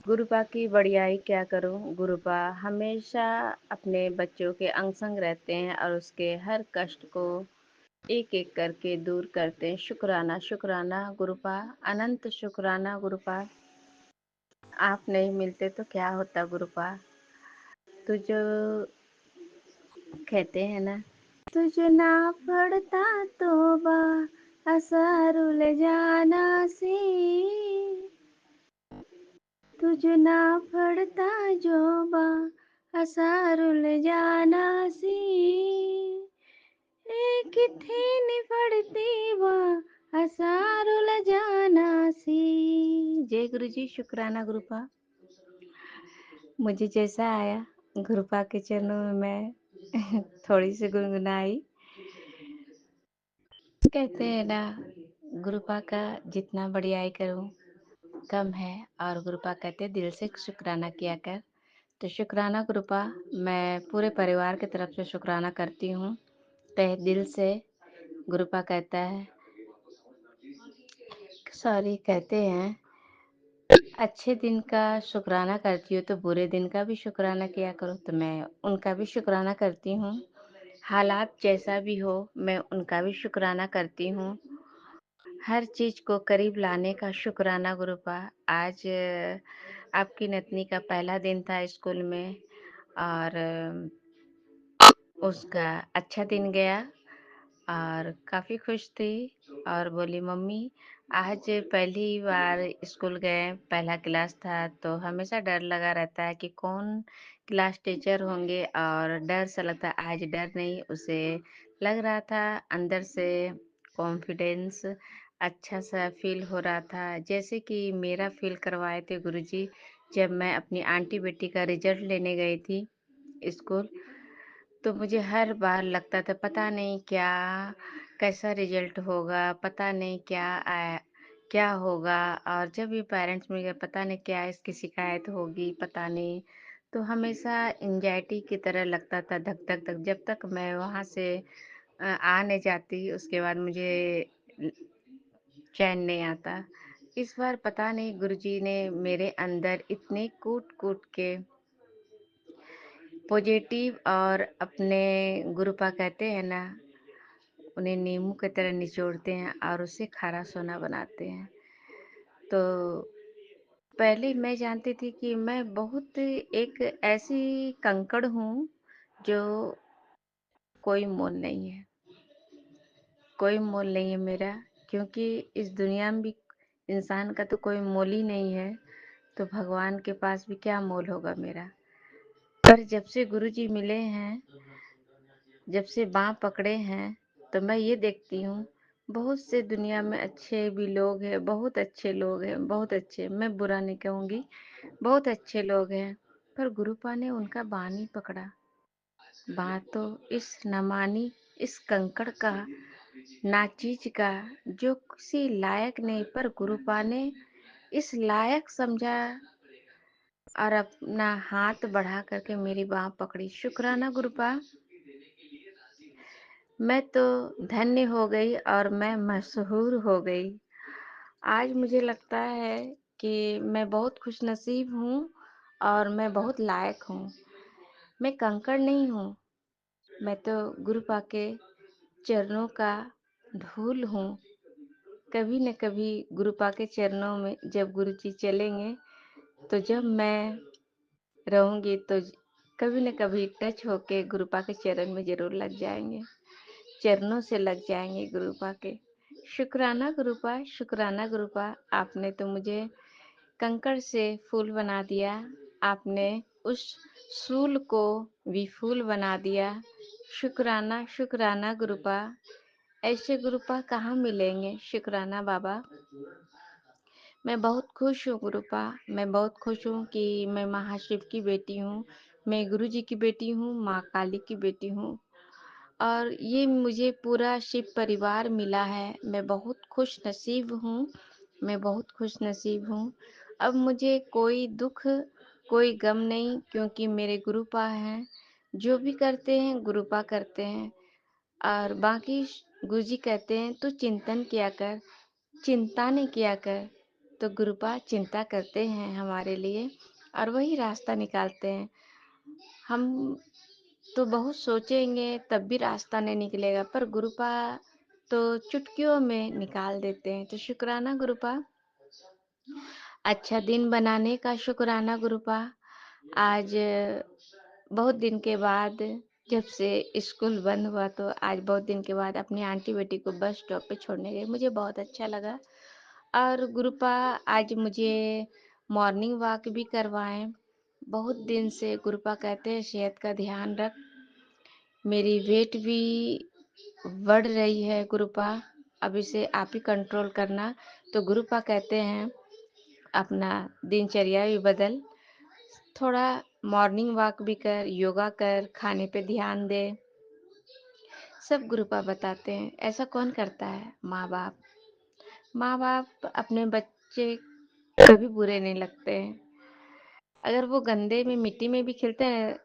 गुरुपा की बड़ियाई क्या करूँ। गुरुपा हमेशा अपने बच्चों के अंग संग रहते हैं और उसके हर कष्ट को एक एक करके दूर करते हैं। शुक्राना शुक्राना गुरुपा, अनंत शुक्राना गुरुपा। आप नहीं मिलते तो क्या होता गुरुपा। तो जो कहते हैं ना, तुझ ना पड़ता तोबा असरुल जाना सी, तुझ ना पड़ता जोबा असरुल जाना सी, ए किथे नहीं पड़ती वा असरुल जाना सी। जय गुरु जी। शुक्राना गुरुपा। मुझे जैसा आया गुरुपा के चरणों में मैं थोड़ी सी गुनगुनाई। कहते हैं ना, गुरुपा का जितना बड़ियाई करूं कम है, और गुरुपा कहते हैं दिल से शुक्राना किया कर। तो शुक्राना गुरुपा, मैं पूरे परिवार की तरफ से शुक्राना करती हूँ तहे दिल से। गुरुपा कहता है, सॉरी, कहते हैं अच्छे दिन का शुक्राना करती हो तो बुरे दिन का भी शुक्राना किया करो। तो मैं उनका भी शुक्राना करती हूँ। हालात जैसा भी हो मैं उनका भी शुक्राना करती हूँ। हर चीज़ को करीब लाने का शुक्राना गुरुपा। आज आपकी नतनी का पहला दिन था स्कूल में, और उसका अच्छा दिन गया और काफ़ी खुश थी, और बोली मम्मी आज पहली बार स्कूल गए, पहला क्लास था। तो हमेशा डर लगा रहता है कि कौन क्लास टीचर होंगे, और डर सा लगता है। आज डर नहीं, उसे लग रहा था अंदर से कॉन्फिडेंस, अच्छा सा फील हो रहा था, जैसे कि मेरा फील करवाए थे गुरुजी जब मैं अपनी आंटी बेटी का रिजल्ट लेने गई थी स्कूल। तो मुझे हर बार लगता था पता नहीं क्या, कैसा रिजल्ट होगा, पता नहीं क्या आया, क्या होगा। और जब ये पेरेंट्स मिल गए, पता नहीं क्या इसकी शिकायत होगी, पता नहीं। तो हमेशा एंजाइटी की तरह लगता था, धक धक धक, जब तक मैं वहाँ से आ नहीं जाती उसके बाद मुझे चैन नहीं आता। इस बार पता नहीं गुरुजी ने मेरे अंदर इतने कूट कूट के पॉजिटिव, और अपने गुरुपा कहते हैं ना, उन्हें नींबू की तरह निचोड़ते हैं और उसे खारा सोना बनाते हैं। तो पहले मैं जानती थी कि मैं बहुत एक ऐसी कंकड़ हूँ, जो कोई मोल नहीं है, कोई मोल नहीं है मेरा, क्योंकि इस दुनिया में भी इंसान का तो कोई मोल ही नहीं है, तो भगवान के पास भी क्या मोल होगा मेरा। पर जब से गुरुजी मिले हैं, जब से बाँह पकड़े हैं, तो मैं ये देखती हूँ, बहुत से दुनिया में अच्छे भी लोग हैं, बहुत अच्छे लोग हैं, बहुत अच्छे, मैं बुरा नहीं कहूँगी, बहुत अच्छे लोग हैं, पर गुरुपा ने उनका बाँह नहीं पकड़ा। बाँह तो इस नमानी, इस कंकड़ का, नाचीज का, जो किसी लायक नहीं, पर गुरुपा ने इस लायक समझा और अपना हाथ बढ़ा करके मेरी बाँह पकड़ी। शुक्राना गुरुपा, मैं तो धन्य हो गई और मैं मशहूर हो गई। आज मुझे लगता है कि मैं बहुत खुशनसीब हूँ और मैं बहुत लायक हूँ। मैं कंकड़ नहीं हूँ, मैं तो गुरुपा के चरणों का धूल हूँ। कभी न कभी गुरुपा के चरणों में जब गुरुजी चलेंगे, तो जब मैं रहूँगी तो कभी न कभी टच होके गुरुपा के चरण में ज़रूर लग जाएँगे। चरणों से लग जाएँगे गुरुपा के। शुक्राना गुरुपा, आपने तो मुझे कंकड़ से फूल बना दिया। आपने उस सूल को भी फूल बना दिया। शुक्राना गुरुपा। ऐसे गुरुपा कहाँ मिलेंगे? शुक्राना बाबा। मैं बहुत खुश हूँ गुरुपा, मैं बहुत खुश हूँ कि मैं महाशिव की बेटी हूँ, मैं गुरुजी की बेटी हूँ, माँ काली की बेटी हूँ और ये मुझे पूरा शिव परिवार मिला है। मैं बहुत खुश नसीब हूँ, मैं बहुत खुश नसीब हूँ। अब मुझे कोई दुख, कोई गम नहीं, क्योंकि मेरे गुरुपा हैं। जो भी करते हैं गुरुपा करते हैं और बाकी गुरुजी कहते हैं तू चिंतन किया कर, चिंता नहीं किया कर। तो गुरुपा चिंता करते हैं हमारे लिए और वही रास्ता निकालते हैं। हम तो बहुत सोचेंगे तब भी रास्ता नहीं निकलेगा, पर गुरुपा तो चुटकियों में निकाल देते हैं। तो शुक्राना गुरुपा। अच्छा दिन बनाने का शुक्राना गुरुपा। आज बहुत दिन के बाद, जब से स्कूल बंद हुआ, तो आज बहुत दिन के बाद अपनी आंटी बेटी को बस स्टॉप पे छोड़ने गई। मुझे बहुत अच्छा लगा और गुरुपा आज मुझे मॉर्निंग वॉक भी करवाएं। बहुत दिन से गुरुपा कहते हैं सेहत का ध्यान रख, मेरी वेट भी बढ़ रही है गुरुपा, अब इसे आप ही कंट्रोल करना। तो गुरुपा कहते हैं अपना दिनचर्या भी बदल, थोड़ा मॉर्निंग वॉक भी कर, योगा कर, खाने पे ध्यान दे। सब गुरुपा बताते हैं। ऐसा कौन करता है? माँ बाप। माँ बाप अपने बच्चे कभी बुरे नहीं लगते हैं। अगर वो गंदे में मिट्टी में भी खेलते हैं,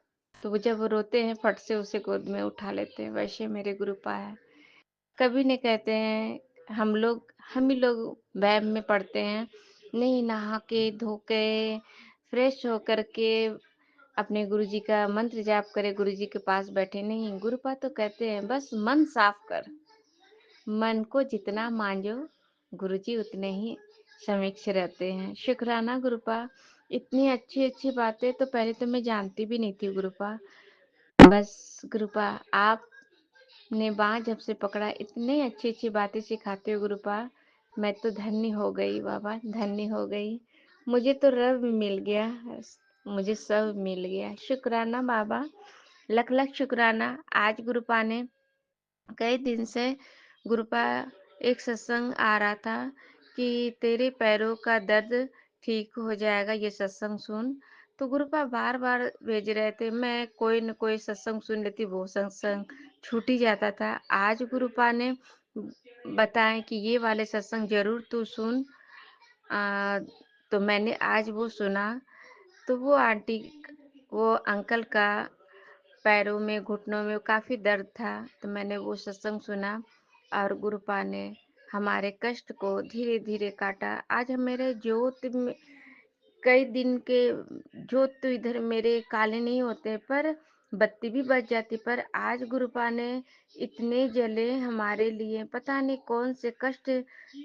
तो वो जब रोते हैं फट से उसे गोद में उठा लेते हैं। वैसे मेरे गुरुपा है, कभी नहीं कहते हैं हम ही लोग वैब में पढ़ते हैं, नहीं नहा के धो के फ्रेश होकर के अपने गुरुजी का मंत्र जाप करे, गुरुजी के पास बैठे। नहीं, गुरुपा तो कहते हैं बस मन साफ कर, मन को जितना मांझो गुरुजी उतने ही समीक्ष रहते हैं। शुक्राना गुरुपा। इतनी अच्छी अच्छी बातें तो पहले तो मैं जानती भी नहीं थी गुरुपा। बस गुरुपा आपने बाँह जब से पकड़ा, इतनी अच्छी अच्छी बातें सिखाते हो गुरुपा, मैं तो धन्य हो गई बाबा, धन्य हो गई। मुझे तो रब मिल गया, मुझे सब मिल गया। शुक्राना बाबा, लख लख शुक्राना। आज गुरुपा ने कई दिन से गुरुपा एक सत्संग आ रहा था कि तेरे पैरों का दर्द ठीक हो जाएगा, ये सत्संग सुन। तो गुरुपा बार बार भेज रहे थे, मैं कोई न कोई सत्संग सुन लेती, वो सत्संग छूट ही जाता था। आज गुरुपा ने बताएं कि ये वाले सत्संग जरूर तू सुन। आ, तो मैंने आज वो सुना। तो वो आंटी, वो अंकल का पैरों में, घुटनों में काफ़ी दर्द था, तो मैंने वो सत्संग सुना और गुरुपा ने हमारे कष्ट को धीरे धीरे काटा। आज हम मेरे जोत में कई दिन के जोत तो इधर मेरे काले नहीं होते, पर बत्ती भी बच जाती, पर आज गुरुपा ने इतने जले हमारे लिए, पता नहीं कौन से कष्ट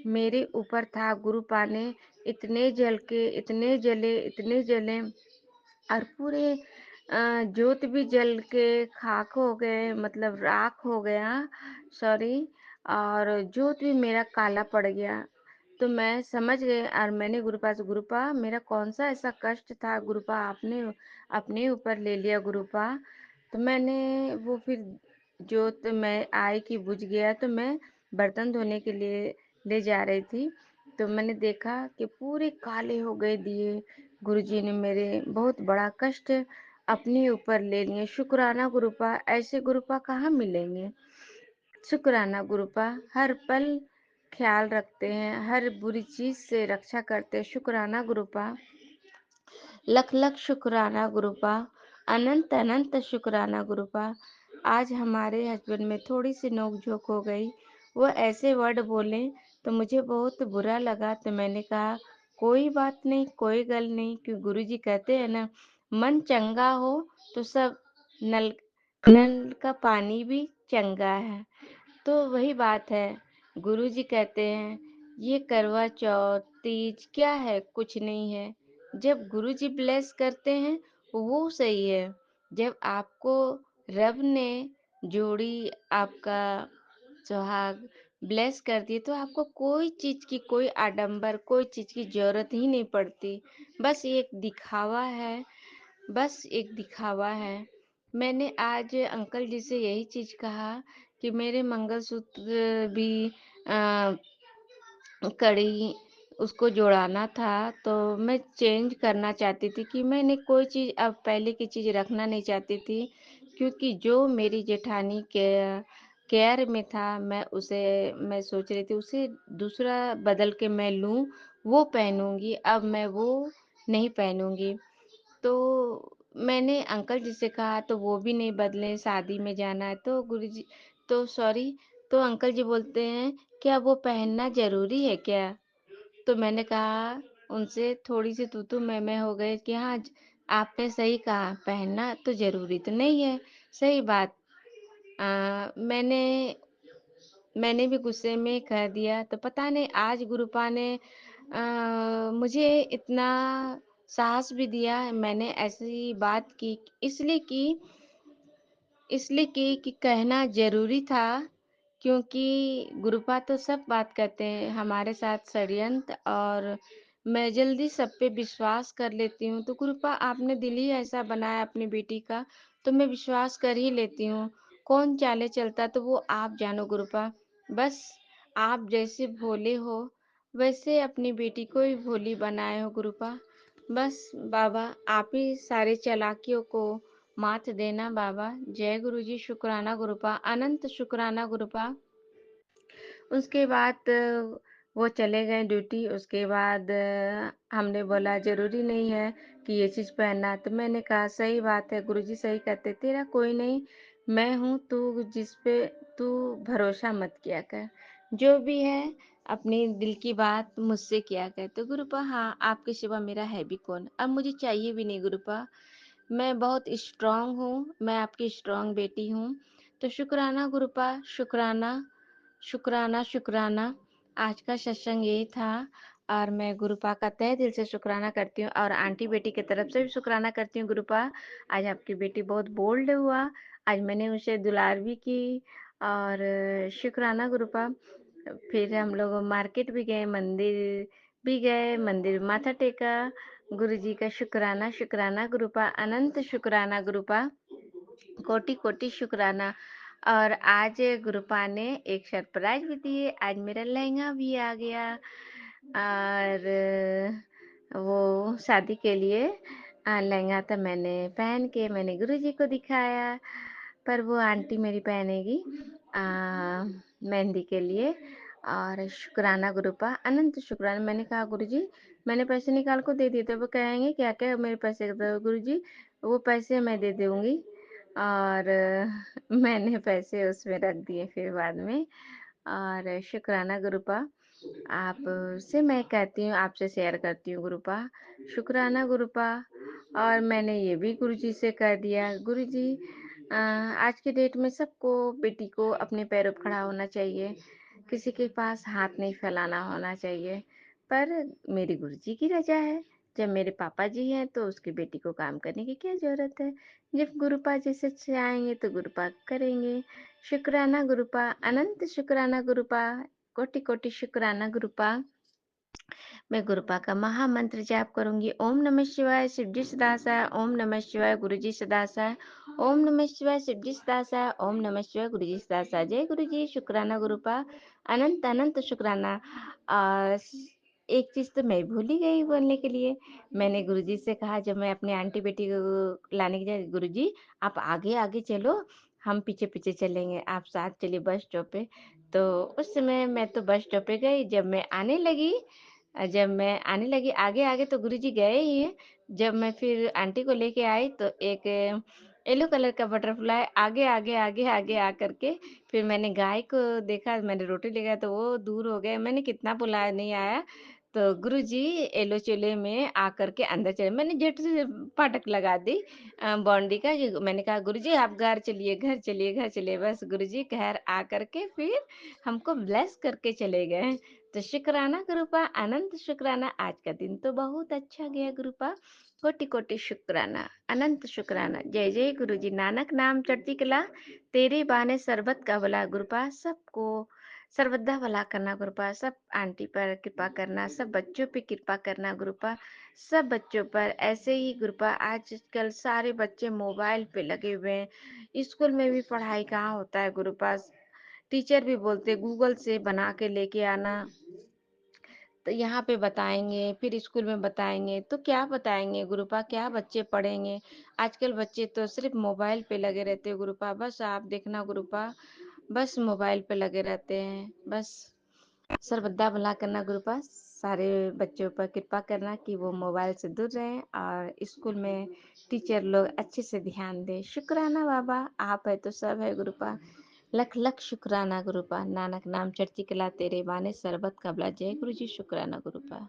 मेरे ऊपर था, गुरुपा ने इतने जल के, इतने जले, इतने जले, और पूरे जोत भी जल के खाक हो गए, मतलब राख हो गया, सॉरी, और जोत भी मेरा काला पड़ गया। तो मैं समझ गई और मैंने गुरुपा से, गुरुपा मेरा कौन सा ऐसा कष्ट था, गुरुपा आपने अपने ऊपर ले लिया गुरुपा। तो मैंने वो फिर जोत मैं आई कि बुझ गया, तो मैं बर्तन धोने के लिए ले जा रही थी, तो मैंने देखा कि पूरे काले हो गए दिए। गुरुजी ने मेरे बहुत बड़ा कष्ट अपने ऊपर ले लिए। शुक्राना गुरुपा, ऐसे गुरुपा कहाँ मिलेंगे। शुक्राना गुरुपा, हर पल ख्याल रखते हैं, हर बुरी चीज से रक्षा करते हैं। शुक्राना गुरुपा, लख लख शुक्राना गुरुपा, अनंत अनंत शुक्राना गुरुपा। आज हमारे हस्बैंड में थोड़ी सी नोक झोंक हो गई, वो ऐसे वर्ड बोले तो मुझे बहुत बुरा लगा। तो मैंने कहा कोई बात नहीं, कोई गल नहीं, क्यों गुरुजी कहते हैं ना, मन चंगा हो तो सब, नल नल का पानी भी चंगा है। तो वही बात है, गुरुजी कहते हैं ये करवा चौथ तीज क्या है, कुछ नहीं है। जब गुरुजी ब्लेस करते हैं वो सही है। जब आपको रब ने जोड़ी, आपका सुहाग ब्लेस कर दिए, तो आपको कोई चीज की, कोई आडंबर, कोई चीज की जरूरत ही नहीं पड़ती। बस ये एक दिखावा है, बस एक दिखावा है। मैंने आज अंकल जी से यही चीज कहा कि मेरे मंगलसूत्र भी अ, कड़ी उसको जोड़ाना था, तो मैं चेंज करना चाहती थी कि मैंने कोई चीज़ अब पहले की चीज़ रखना नहीं चाहती थी, क्योंकि जो मेरी जेठानी के केयर में था, मैं सोच रही थी उसे दूसरा बदल के मैं लूँ, वो पहनूंगी, अब मैं वो नहीं पहनूंगी। तो मैंने अंकल जी से कहा तो वो भी नहीं बदले, शादी में जाना है तो गुरुजी, तो सॉरी, तो अंकल जी बोलते हैं क्या वो पहनना जरूरी है क्या। तो मैंने कहा उनसे, थोड़ी सी तू मैं हो गई कि हाँ, आपने सही कहा, पहनना तो जरूरी तो नहीं है, सही बात। मैंने मैंने भी गुस्से में कह दिया, तो पता नहीं आज गुरुपा ने मुझे इतना साहस भी दिया। मैंने ऐसी बात की इसलिए कि कहना ज़रूरी था, क्योंकि गुरुपा तो सब बात कहते हैं हमारे साथ षड्यंत्र, और मैं जल्दी सब पे विश्वास कर लेती हूँ। तो गुरुपा आपने दिल ही ऐसा बनाया अपनी बेटी का, तो मैं विश्वास कर ही लेती हूँ। कौन चाले चलता तो वो आप जानो गुरुपा। बस आप जैसे भोले हो, वैसे अपनी बेटी को भी भोली बनाए हो गुरुपा। बस बाबा आप ही सारे चालाकियों को मात देना बाबा। जय गुरु जी, शुक्राना गुरुपा, अनंत शुक्राना गुरुपा। उसके बाद वो चले गए ड्यूटी। उसके बाद हमने बोला ज़रूरी नहीं है कि ये चीज़ पहनना, तो मैंने कहा सही बात है, गुरुजी सही कहते, तेरा कोई नहीं, मैं हूँ, तू जिस पे तू भरोसा मत किया कर, जो भी है अपनी दिल की बात मुझसे किया कर। तो गुरुपा हाँ, आपके सिवा मेरा है भी कौन, अब मुझे चाहिए भी नहीं गुरुपा, मैं बहुत स्ट्रांग हूँ, मैं आपकी स्ट्रांग बेटी हूँ। तो शुक्राना गुरुपा, शुक्राना, शुक्राना, शुक्राना। आज का सत्संग यही था, और मैं गुरुपा का तहे दिल से शुक्राना करती हूँ, और आंटी बेटी की तरफ से भी शुक्राना करती हूँ गुरुपा। आज आपकी बेटी बहुत बोल्ड हुआ, आज मैंने उसे दुलार भी की, और शुक्राना गुरुपा। फिर हम लोग मार्केट भी गए, मंदिर भी गए, मंदिर में माथा टेका। गुरु जी का शुक्राना, शुक्राना गुरुपा, अनंत शुक्राना गुरुपा, कोटि कोटि शुक्राना। और आज गुरुपा ने एक सरप्राइज भी दिए, आज मेरा लहंगा भी आ गया, और वो शादी के लिए लहंगा था, मैंने पहन के मैंने गुरुजी को दिखाया, पर वो आंटी मेरी पहनेगी मेहंदी के लिए। और शुक्राना गुरुपा, अनंत शुक्राना। मैंने कहा गुरुजी मैंने पैसे निकाल को दे दिए, तो वो कहेंगे क्या क्या मेरे पैसे, तो गुरुजी वो पैसे मैं दे दूंगी, और मैंने पैसे उसमें रख दिए फिर बाद में। और शुक्राना गुरुपा, आप से मैं कहती हूँ, आपसे शेयर करती हूँ गुरुपा, शुक्राना गुरुपा। और मैंने ये भी गुरुजी से कह दिया, गुरुजी आज के डेट में सबको बेटी को अपने पैरों पे खड़ा होना चाहिए, किसी के पास हाथ नहीं फैलाना होना चाहिए। पर मेरी गुरुजी की रज़ा है, जब मेरे पापा जी हैं तो उसकी बेटी को काम करने की क्या ज़रूरत है? जब गुरुपा जैसे चाहेंगे तो गुरुपा करेंगे। शुक्राना गुरुपा, अनंत शुक्राना गुरुपा, कोटि-कोटि शुक्राना गुरुपा। मैं गुरुपा का महामंत्र जाप करूँगी। ओम नमः शिवाय, शिवजी सदा सहाय, ओम नमः शिवाय, गुरुजी सदा सहाय, ओम नमः शिवाय, शिवजी सदा सहाय, ओम नमः शिवाय, गुरुजी सदा सहाय। जय गुरुजी, शुक्राना गुरुपा, अनंत अनंत शुक्राना। एक चीज़ तो मैं भूल ही गई बोलने के लिए। मैंने गुरुजी से कहा जब मैं अपनी आंटी बेटी को लाने के लिए, गुरुजी आप आगे-आगे चलो, हम पीछे-पीछे चलेंगे, आप साथ चलिए बस स्टॉप पे। तो उस समय मैं तो बस स्टॉप पे गई, जब मैं आने लगी आगे-आगे तो गुरुजी गए ही हैं। जब मैं फिर आंटी को लेके आई तो एक येलो कलर का बटरफ्लाई आगे आकर के फिर मैंने गाय को देखा, मैंने रोटी लेगा तो वो दूर हो गए। मैंने कितना बुलाया नहीं आया, तो गुरुजी येलो चोले में आकर के अंदर चले। मैंने झट से फाटक लगा दी बाउंड्री का। ये मैंने कहा गुरुजी आप घर चलिए, घर चलिए, घर चलिए। बस गुरुजी घर आकर के फिर हमको ब्लेस करके चले गए। तो शुक्राना गुरुपा, अनंत शुक्राना। आज का दिन तो बहुत अच्छा गया गुरुपा। कोटि-कोटि शुक्राना, अनंत शुक्राना। जय जय गुरुजी, नानक नाम चढ़ती कला, तेरे बाने सरबत का भला गुरुपा। सबको सर्वदा भला करना गुरुपा, सब आंटी पर कृपा करना, सब बच्चों पे कृपा करना गुरुपा, सब बच्चों पर ऐसे ही गुरुपा। आजकल सारे बच्चे मोबाइल पे लगे हुए हैं, स्कूल में भी पढ़ाई कहाँ होता है गुरुपा। टीचर भी बोलते गूगल से बना के लेके आना, तो यहाँ पे बताएँगे, फिर स्कूल में बताएँगे, तो क्या बताएँगे गुरुपा, क्या बच्चे पढ़ेंगे? आजकल बच्चे तो सिर्फ़ मोबाइल पे लगे रहते हैं गुरुपा, बस आप देखना गुरुपा, बस मोबाइल पे लगे रहते हैं, बस सर्वदा भला करना गुरुपा, सारे बच्चों पर कृपा करना कि वो मोबाइल से दूर रहें और स्कूल में टीचर लोग अच्छे से ध्यान दें। शुक्राना बाबा, आप है तो सब है गुरुपा। लख लख शुक्राना गुरुपा, नानक नाम चढ़ती कला, तेरे बाने सरबत का भला। जय गुरु जी, शुक्राना गुरुपा।